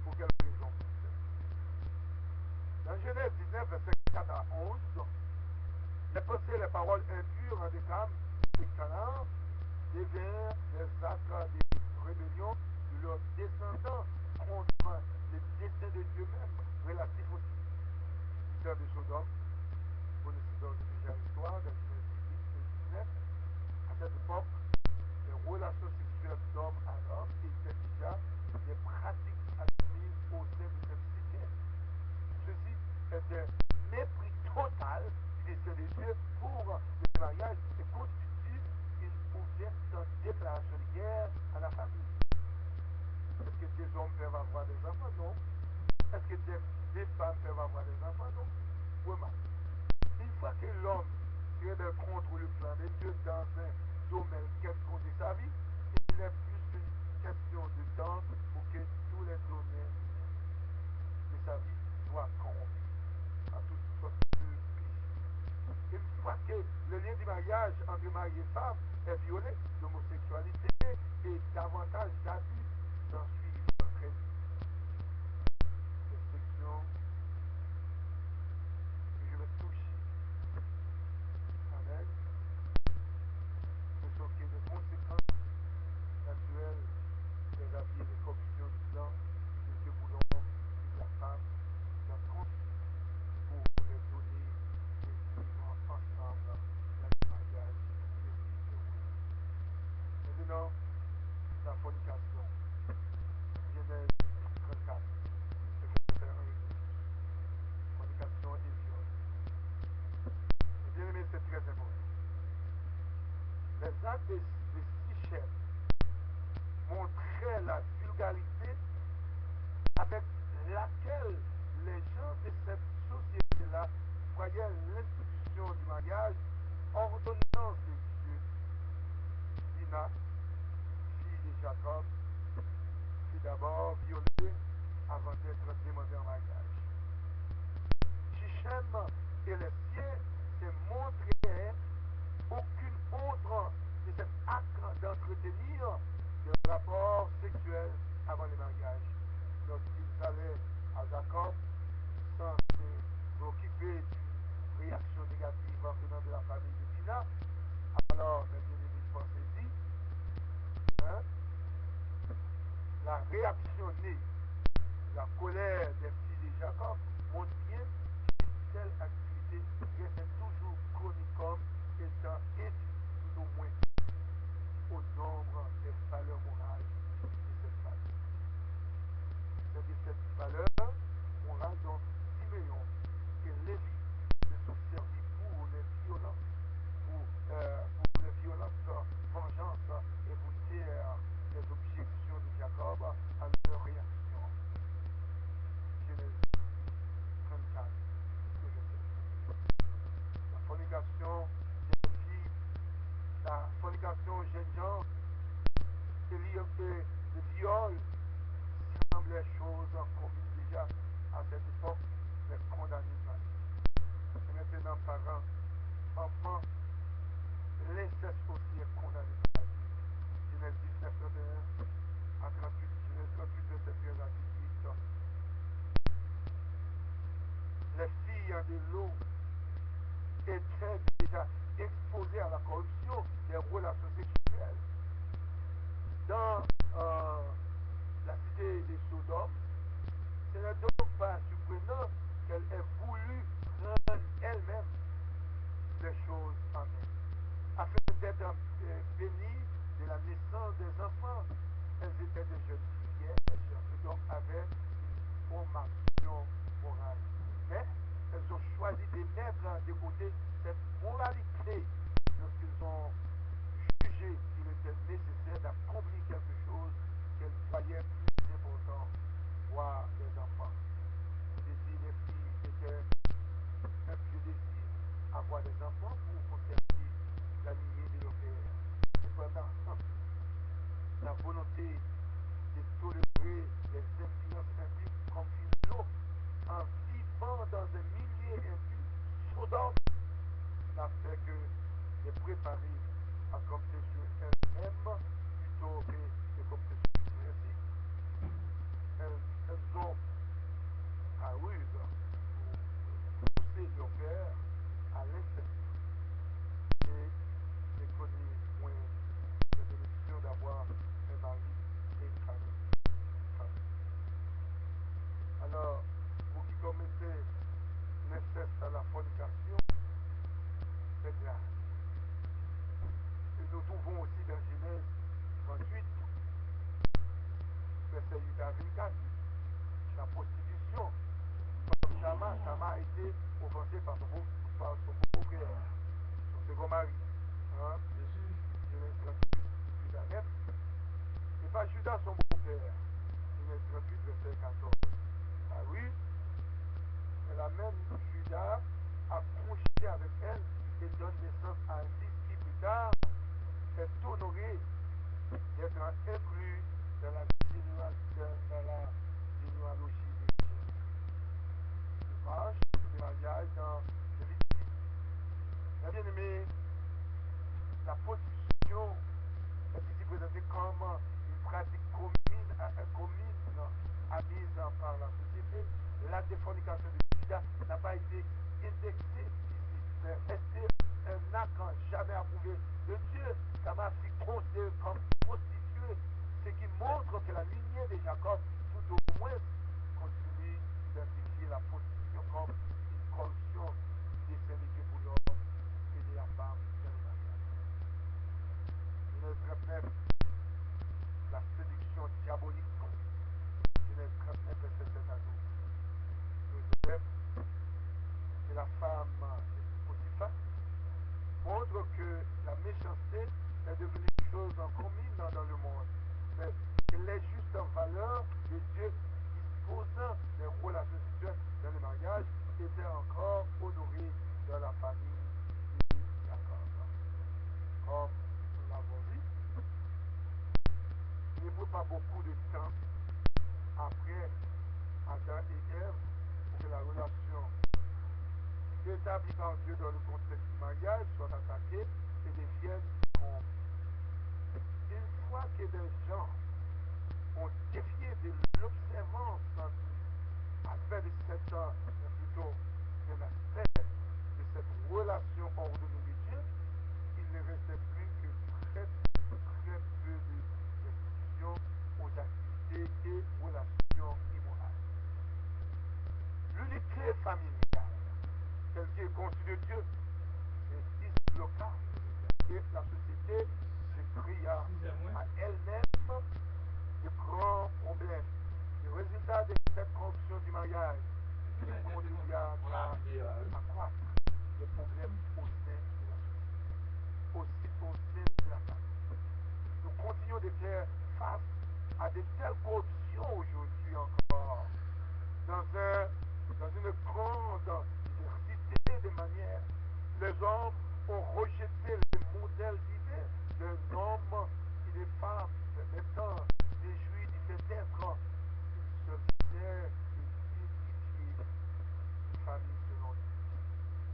Pour quelle raison? Dans Genèse 19, verset 4 à 11, les pensées et les paroles impures en décame et Canaan devinrent des actes de rébellion de leurs descendants contre le dessein de Dieu même, relatif aux visiteurs de Sodome. Vous connaissez d'ores et déjà l'histoire de Genèse 18 et 19. À cette époque, les relations sexuelles d'homme à homme étaient déjà des pratiques admises au sein de cette cité. Ceci était mépris total du dessein de Dieu pour le mariage et constitue une ouverte déclaration de guerre à la famille. Est-ce que des hommes peuvent avoir des enfants? Non. Est-ce que des femmes peuvent avoir des enfants? Non. Vraiment. Une fois que l'homme se rebelle contre le plan de Dieu dans un domaine quelconque de sa vie, il n'est plus qu'une question de temps pour que tous les domaines de sa vie soient corrompus en toutes sortes de péchés. Une fois que le lien du mariage entre mari et femme est violé, l'homosexualité et davantage d'abus s'ensuivent très vite. Restriction que je vais toucher. Amen. Ce sont que des conséquences naturelles des habits et des corruptions du plan de Dieu pour l'homme et de la femme qui a conçu pour les donner de vivre ensemble dans le mariage et les vivre heureux. Maintenant, la fornication. Genèse 34, verset 1 et 2. Fornication et viol. Et bien aimé, c'est très important. Les actes de Sichem montraient la vulgarité avec laquelle les gens de cette société-là voyaient l'institution du mariage, ordonnance de Dieu. Dina, fille de Jacob, fut d'abord violée avant d'être demandée en mariage. Sichem et les siens se montraient aucune honte de cet acte d'entretenir des rapports sexuels avant le mariage. Lorsqu'ils allaient à Jacob sans se préoccuper d'une réaction négative en venant de la famille de Dina, alors, mes bien-aimés, pensez-y, hein, la réaction née de la colère des filles de Jacob montre bien qu'une telle activité restait toujours connue comme étant indigne, tout au moins, au nombre des valeurs morales de cette famille. C'est de cette valeur morale dont Siméon et Lévi, de l'eau étaient déjà exposés à la corruption des relations sexuelles. Dans la cité de Sodome, ce n'est donc pas surprenant qu'elle ait voulu prendre elle-même les choses en main, afin d'être bénie de la naissance des enfants. Elles étaient des jeunes vierges et donc avaient une formation morale. Mais elles ont choisi de mettre de côté cette moralité lorsqu'ils ont jugé qu'il était nécessaire d'accomplir quelque chose qu'elles voyaient plus important, voir des enfants. Le désir des filles était un pieux désir, avoir des enfants pour conserver la lignée de leur père. Cependant, la volonté de tolérer les influences impies comme Philo, en vivant dans un milieu impie, Sodome, n'a fait que de préparer à compter sur elles-mêmes plutôt que de compter sur Dieu. Ainsi, elles ont à ruse pour pousser leur père à l'inceste et de connaître moins les bénédictions d'avoir un mari et une famille. Alors, pour qui commettez l'inceste à la fornication, c'est grave. Et nous trouvons aussi dans Genèse 38, verset 8 à 24, la prostitution. Comme Chama a été offensé par son beau-frère, son second mari. Hein? Genèse 38, 8 à 9. Et pas Judas, son beau-frère. Genèse 38, verset 14. Ah oui, mais la même Judas a couché avec elle et donne naissance à un fils qui plus tard est honoré d'être inclus dans la généalogie de Jésus. Le mariage dans Lévitique. La bien-aimée, la prostitution est ici présentée comme une pratique commune admise par la société. L'acte de fornication de Judas n'a pas été indexé ici, mais resté un acte jamais approuvé de Dieu. Ça m'a fait compter comme prostituée, ce qui montre que la lignée de Jacob, tout au moins, continue d'identifier la prostitution comme une corruption du dessein de Dieu pour l'homme et de la femme dans le mariage. Genèse 39, la séduction diabolique. Genèse 39, verset 7 à 12. Joseph et la femme de Potiphar montre que la méchanceté est devenue une chose en commune dans le monde, mais qu'elle est juste en valeur de Dieu disposant des relations sexuelles dans le mariage était encore honorée dans la famille de Jacob. Comme nous l'avons vu, il ne faut pas beaucoup de temps après Adam et Ève pour que la relation établie par Dieu dans le contexte du mariage soit attaquée et devienne comme. Une fois que des gens ont défié de l'observance aspect de cette, plutôt d'un aspect de cette relation ordonnée de Dieu, il ne restait plus que très peu de restrictions aux activités et relations immorales. L'unité familiale, telle qu'elle est conçue de Dieu, est dislocable et la société se cria à elle-même de grands problèmes. Le résultat de cette corruption du mariage contribua à accroître les problèmes au sein de la société, aussi au sein de la famille. Nous continuons de faire face à de telles corruptions aujourd'hui encore, dans une grande diversité de manières. Les hommes ont rejeté les modèles divers d'un homme et des femmes, permettant des juifs du fait d'être une seule chair et d'édifier une famille selon Dieu.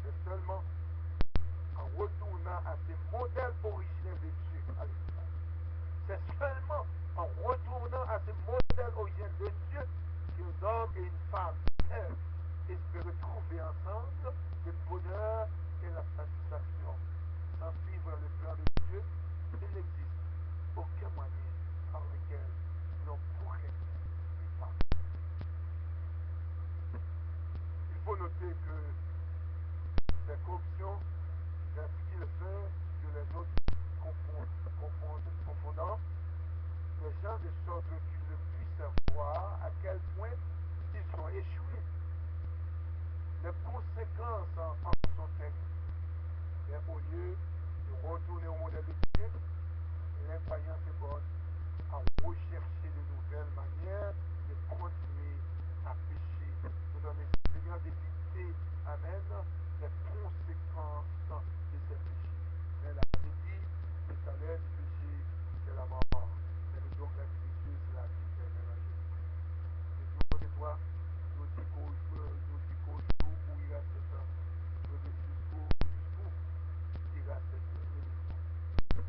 C'est seulement en retournant à ces modèles originels de Dieu, alléluia. C'est seulement en retournant à ces modèles originels de Dieu qu'un homme et une femme peuvent ensemble le bonheur et la satisfaction. Sans suivre le plan de Dieu, il n'existe aucun moyen par lequel l'on pourrait y parvenir. Il faut noter que ces corruptions d'un style fait que les autres confondant les gens de sorte qu'ils ne puissent voir à quel point ils ont échoué. Les conséquences en sont terribles. Mais au lieu de retourner au modèle de Dieu, l'incroyance est bonne à rechercher de nouvelles manières de continuer à pécher. Nous sommes essayant d'éviter, amen, les conséquences de ces péchés. Mais la Bible dit, le salaire du péché, c'est la mort. Mais le don gratuit de Dieu, c'est la vie éternelle en Jésus-Christ. Le jour de toi, nous dit qu'au jour où il reste ça, jusqu'où il reste rédemption.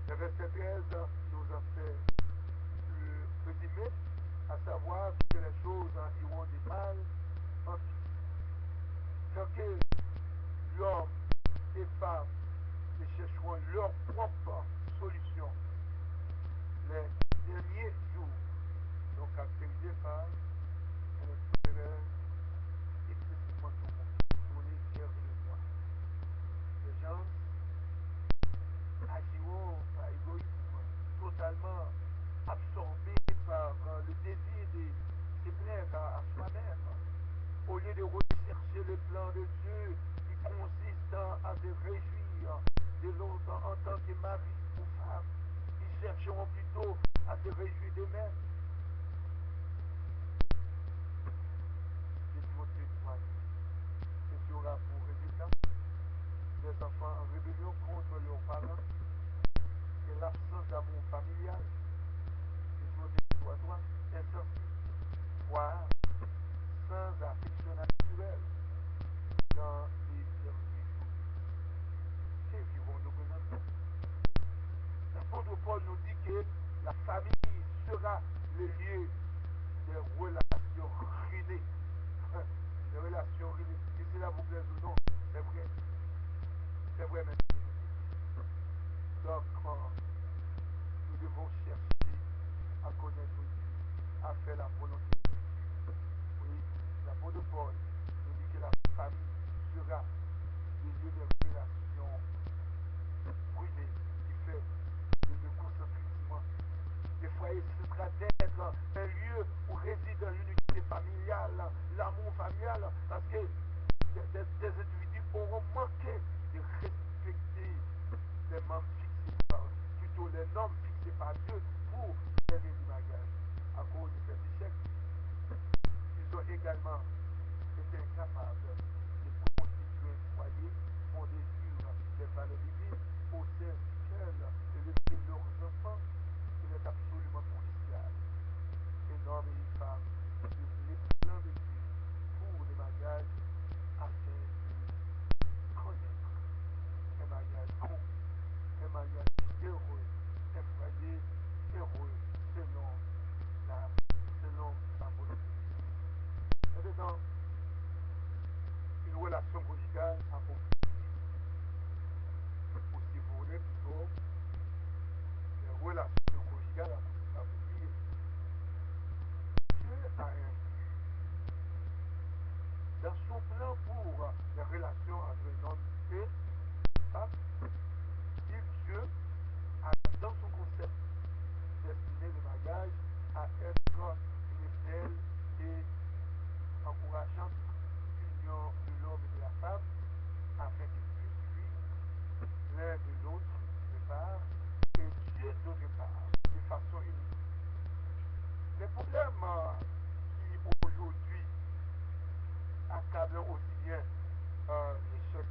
Le verset 13 nous en fait le résumé, à savoir que les choses iront du mal en pis. Tant que l'homme et femme ne chercheront leur propre solution, les derniers jours sont caractérisés par un intérêt excessivement tourné vers le noir. Les gens agiront par égoïsme, totalement absorbés par le désir de se plaire à soi-même, au lieu de rechercher le plan de Dieu qui consiste à se réjouir de l'autre en tant que mari ou femme. Ils chercheront plutôt à se réjouir d'eux-mêmes. Et Timothée 3, ce sera pour résultat des enfants en rébellion contre leurs parents et l'absence d'amour familial. Timothée 3, insensible, voire sans affection naturelle dans les derniers jours. C'est ce qui vont nous présenter. L'apôtre Paul nous dit que la famille sera le lieu des relations ruinées. Des relations ruinées. Que cela vous plaise ou non, c'est vrai. C'est vrai, même. Donc, nous devons chercher à connaître Dieu, à faire la volonté de Dieu. Oui, l'apôtre Paul nous dit que la famille sera le lieu des relations ruinées qui fait de l'écocentrisme. Le foyer cessera d'être un lieu où réside l'unité familiale, l'amour familial, parce que des individus auront manqué de respecter les membres fixés par, plutôt les normes fixées par Dieu pour les lieux du mariage. À cause de cet échec, ils ont également été incapables de constituer un foyer fondé sur des valeurs divines au sein duquel élever leurs enfants. Il est absolument crucial. Un homme et une femme suivent les plans de Dieu pour le mariage afin de connaître un mariage bon, un mariage heureux, un foyer heureux selon la volonté de Dieu. Maintenant, une relation conjugale appropriée. Ou si vous voulez plutôt, les relations conjugales appropriées. Dieu a un dans son plan pour les relations entre un homme et une femme, Dieu a dans son concept destiné le mariage à être une belle et encourageante union de l'homme et de la femme afin qu'ils puissent vivre l'un de l'autre d'une part et Dieu d'autre part de façon unique. Les problèmes qui aujourd'hui accablant aussi bien l'échec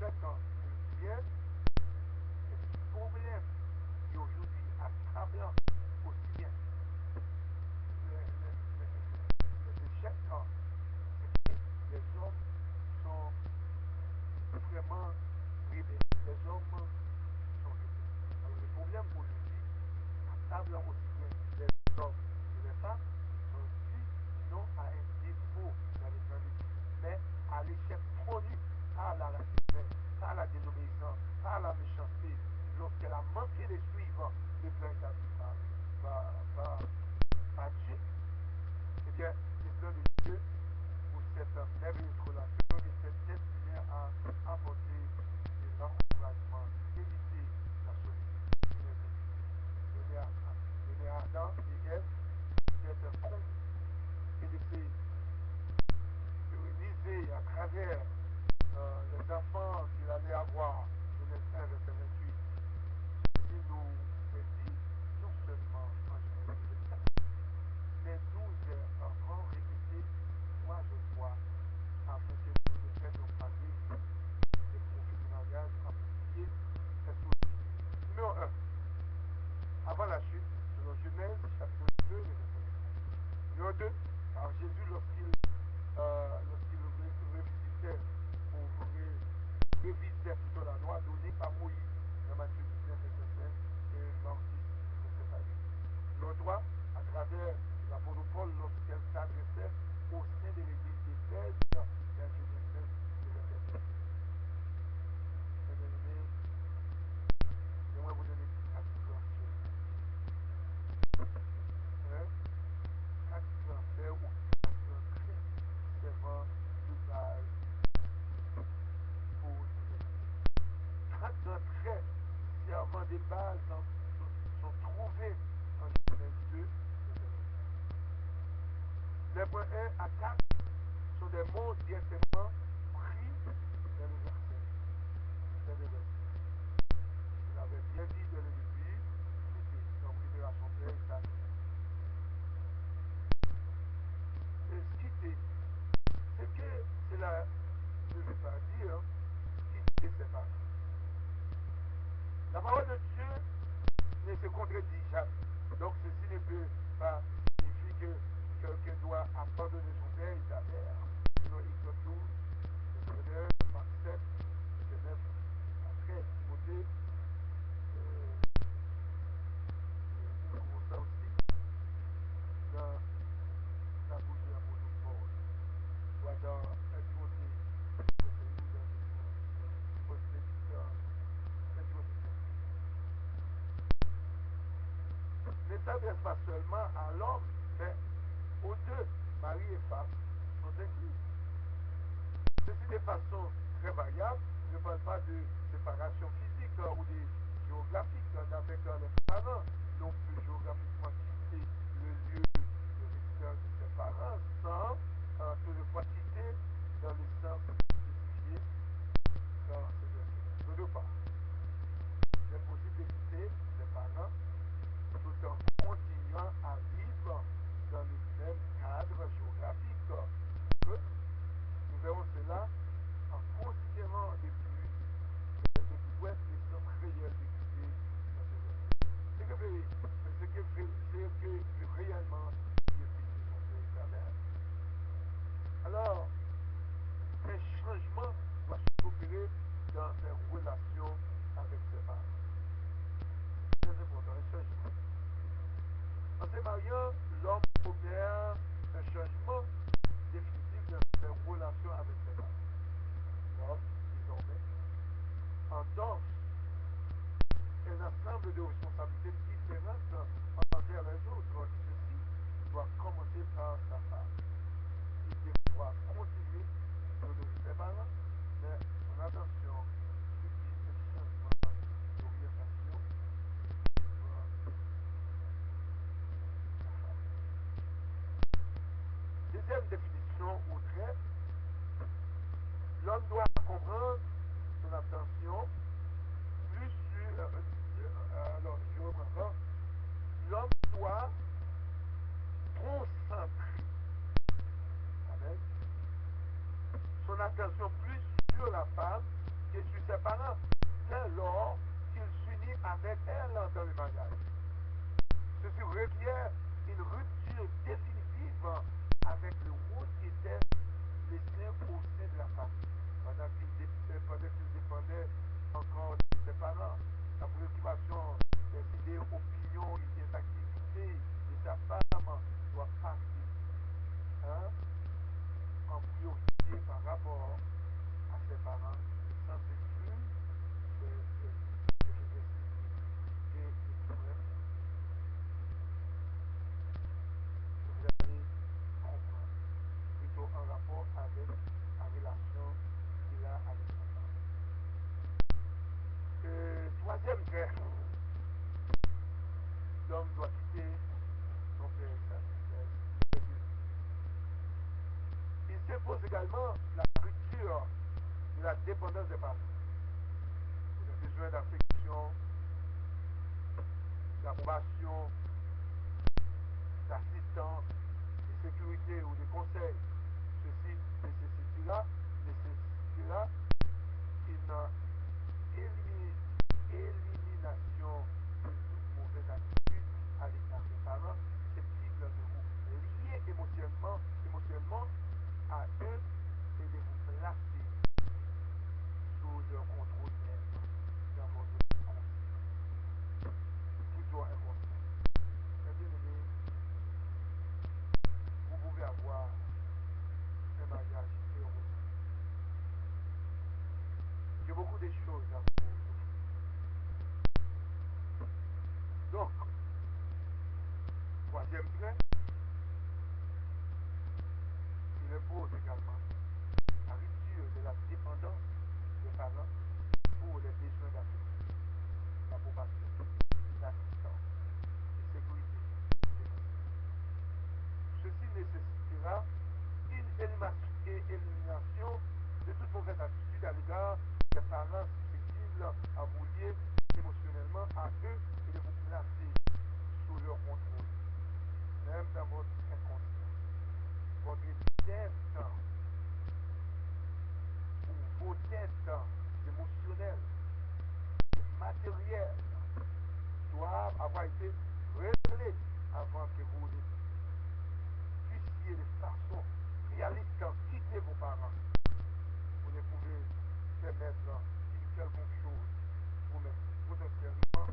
quotidien, les problèmes qui aujourd'hui accablant aussi bien l'échec, c'est que les hommes sont vraiment rebelles. Les hommes sont rebelles. Alors les problèmes aujourd'hui accablant aussi bien les hommes et les femmes sont dus non à un défaut dans le plan travers les enfants qu'il allait avoir, Genèse 1, verset 28, Jésus nous dit non seulement en Genèse 24, mais nous avons répété moi je crois, afin que nous ne perdions pas de vue les profits du mariage, en particulier numéro 1. Avant la chute, selon Genèse, chapitre 2, verset 5. Numéro 2, car Jésus, lorsqu'il revisitait plutôt la loi donnée par Moïse dans Matthieu 19, verset 5 et Marc 10, verset 5. Numéro 3, à travers l'apôtre Paul, lorsqu'elle s'adressait au sein de l'église d'Éphèse, dans Éphésiens 5, verset 7. Bien-aimés, j'aimerais vous donner 4 grands faits. 4 grands faits ou 4 grands traits servant de base pour nous. 4 grands traits servant de base sont trouvés en Genèse 2, verset 9. Les points 1 à 4 sont des mots directement pris dans les versets. C'est des versets. Je l'avais bien dit dès le début, c'était donc libération de ça. Et ce qui était, c'est que cela ne veut pas dire quitter ses parents. La parole de Dieu ne se contredit jamais. Donc ceci ne peut pas signifier que quelqu'un doit abandonner son père et sa mère. Selon Exode 12, verset 1, Marc 7, verset 9 à 13, Timothée, nous trouvons ça aussi dans la bouche de l'apôtre Paul, soit dans 1 Timothée, verset 12, Timothée 1 Timothée 5. Ne s'adresse pas seulement à l'homme, mais aux deux, mari et femme, sont inclus. Ceci de façon très variable. Je ne parle pas de séparation physique ou de géographique avec les parents, non plus géographiquement quitter le lieu de résidence de ses parents sans toutefois quitter dans le sens spécifié dans ces versets. De deux parts, il est possible de quitter ses parents tout en continuant à vivre dans le même cadre géographique. Nous verrons cela en considérant de plus près les sens réels de quitter dans ces versets. Ce que veut réellement dire quitter son père et sa mère. Alors, un changement doit s'opérer dans ses relations avec ses parents. C'est très important, un changement. En se mariant, l'homme opère un changement définitif dans ses relations avec ses parents. L'homme, désormais, endosse un ensemble de responsabilités différentes envers les autres. Ceci doit commencer par sa femme. Il devra continuer d'honorer ses parents, mais son attention subit un changement d'orientation devant sa femme. Deuxième définition ou trait, l'homme doit comprendre son attention plus sur. Alors, je reprends encore. L'homme doit concentrer, amen, son attention plus sur la femme que sur ses parents, dès lors qu'il s'unit avec elle dans le mariage. Ceci requiert une rupture définitive avec le rôle qui était laissé au sein de la famille, pendant qu'il dépendait encore de ses parents. La préoccupation, des idées, opinions et des activités de sa femme doit passer en priorité par rapport à ses parents, sans exclure je vais signer des points que vous allez comprendre. impose également la rupture de la dépendance des parents. Vous avez besoin d'affection, d'approbation, d'assistance, de sécurité ou de conseil. Ceci nécessitera une élimination de toute mauvaise attitude à l'égard des parents susceptibles de vous lier émotionnellement à eux et de vous placer sous leur contrôle même dans votre conscience. Plutôt inconscient. Mes bien-aimés, vous pouvez avoir un mariage heureux. J'ai beaucoup de choses à vous offrir. Donc, troisième point, il impose également la rupture de la dépendance des parents pour les besoins d'affection, d'approbation, d'assistance, de sécurité. Ceci nécessitera une élimination de toute mauvaise attitude à l'égard des parents susceptibles à vous lier émotionnellement à eux et de vous placer sous leur contrôle, même dans votre inconscient. Votre tête ou vos têtes émotionnelles et matérielles doivent avoir été réglées avant que vous ne puissiez de façon réaliste quitter vos parents. Vous ne pouvez permettre une quelconque chose pour mettre potentiellement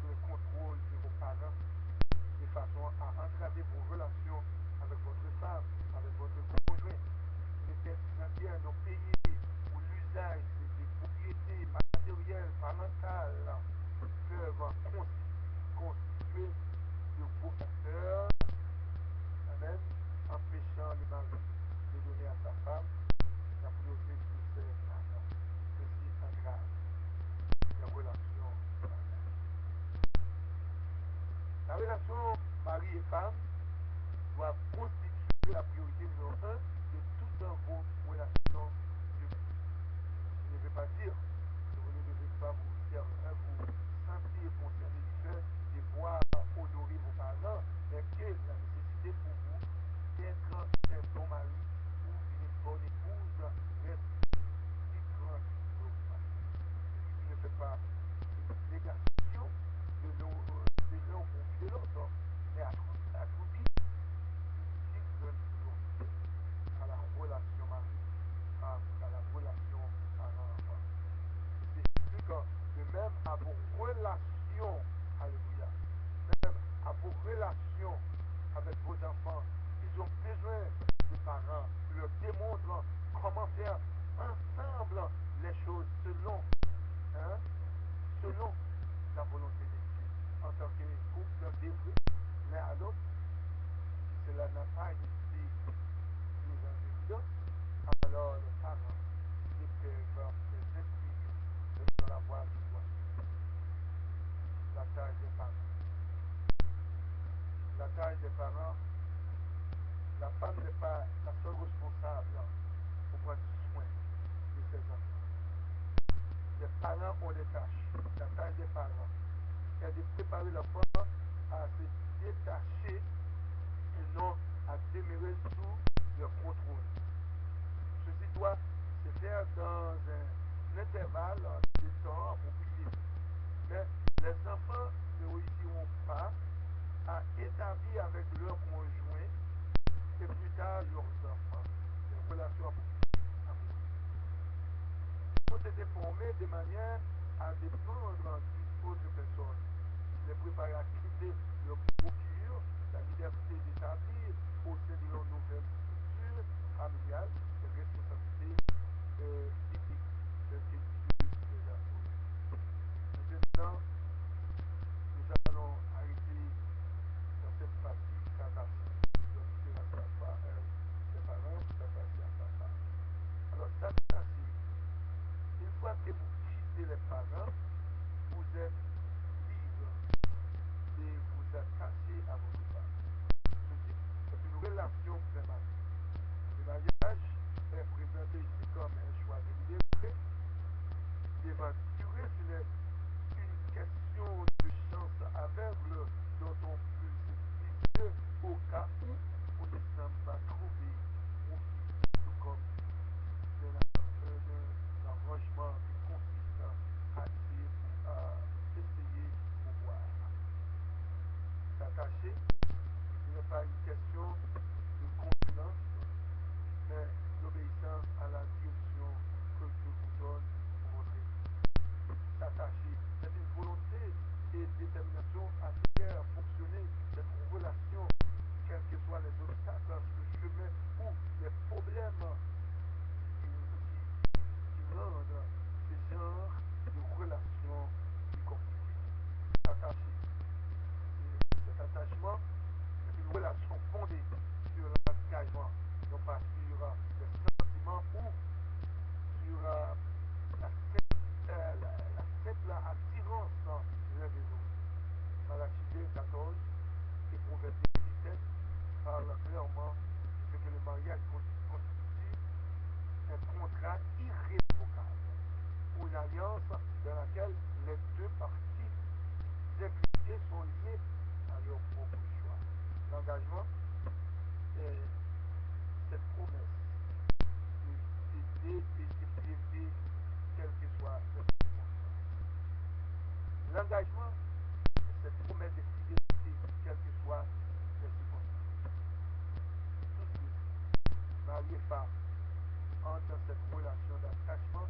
sous le contrôle de vos parents de façon à entraver vos relations avec votre femme, avec votre conjoint. Les dettes financières non payées ou l'usage des propriétés matérielles parentales peuvent constituer de gros facteurs, amen, empêchant le mari de donner à sa femme la priorité sur ses parents. Ceci aggrave les relations mariales. La relation mari et femme doit constituer la priorité numéro 1 de toutes vos relations humaines. Je ne veux pas dire que vous ne devez pas vous sentir concerné du fait de voir honorer vos parents, mais que la nécessité pour vous d'être un bon mari ou une bonne épouse reste une grande préoccupation. Je ne fais pas une négation de l'un ou de l'autre, mais attribue une grande priorité à la relation mari-femme, à la relation parent-enfant. C'est expliquant de même à vos relations, alléluia, même à vos relations avec vos enfants. Ils ont besoin de parents qui leur démontrent comment faire ensemble les choses selon la volonté de Dieu. En tant que couple dévoué l'un à l'autre, si cela n'a pas été mis en évidence, alors les parents ne peuvent les inspirer dans la voie du droit. La tâche des parents. La tâche des parents, la femme n'est pas la seule responsable pour prendre soin de ses enfants. Les parents ont des tâches. La tâche des parents est de préparer l'enfant à se détacher et non à demeurer sous leur contrôle. Ceci doit se faire dans un intervalle de temps approprié. Mais les enfants ne réussiront pas à établir avec leur conjoint et plus tard leurs enfants des relations appropriées. Ils ont été formés de manière à dépendre d'une autre personne, les préparer à quitter leur procure, la liberté d'établir au sein de leur nouvelle structure familiale, les responsabilités bibliques que Dieu les a posées. Maintenant, nous allons arrêter dans cette partie présentation. Donc, c'est à sa part, ses parents, s'attacher à sa femme. Alors, s'attacher, une fois que vous quittez les parents, vous êtes libre de vous attacher à votre femme. Ceci est une relation permanente. marié femme entre dans cette relation d'attachement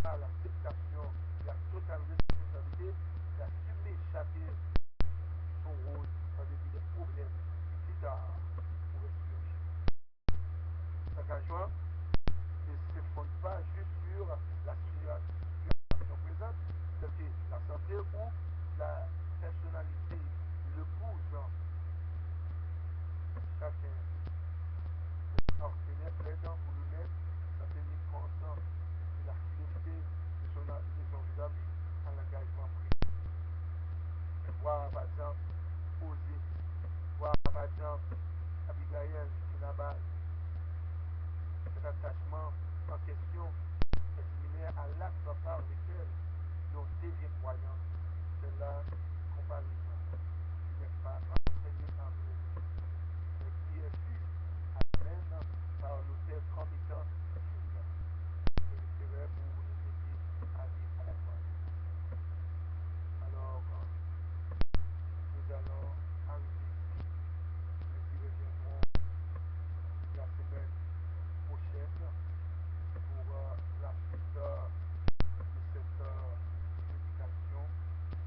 à l'acceptation, la totale responsabilité d'assumer chacun son rôle en dépit des problèmes qui plus tard pourraient surgir. L'engagement ne se fonde pas juste sur la situation présente, telle que la santé ou la personnalité, le goût dans chacun partenaire plaidant pour lui-même, ça tenir compte de la fidélité de son vis-à-vis à l'engagement pris. Voir par exemple Osée, voir par exemple Abigail qui Nabal, cet attachement en question est similaire à l'acte par lequel l'on devient croyant. C'est la comparaison qui n'est pas enseignée en vrai, mais qui est vue à peine par l'auteur comme étant digne de l'intérêt pour les aider à aller à la croix. Alors, nous allons arrêter ici. Nous y reviendrons la semaine prochaine pour la suite de cette prédication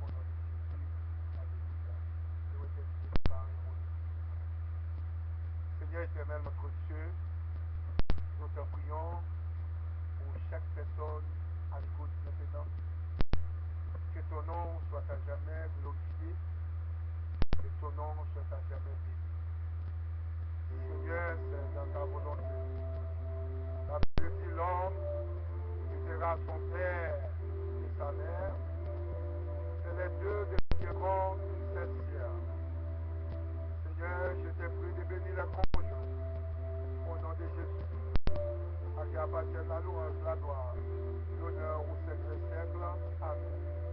au nom de Jésus. Alléluia. Je vais terminer par un mot de prière. Seigneur éternel, notre Dieu, nous te prions pour chaque personne à l'écoute maintenant. Que ton nom soit à jamais glorifié, que ton nom soit à jamais béni. Seigneur, c'est dans ta volonté. La Bible dit l'homme quittera son père et sa mère, et les deux deviendront une seule chair. Seigneur, je te prie de bénir la conjoint au nom de Jésus, à qui appartient la louange, la gloire, l'honneur au siècle des siècles. Amen.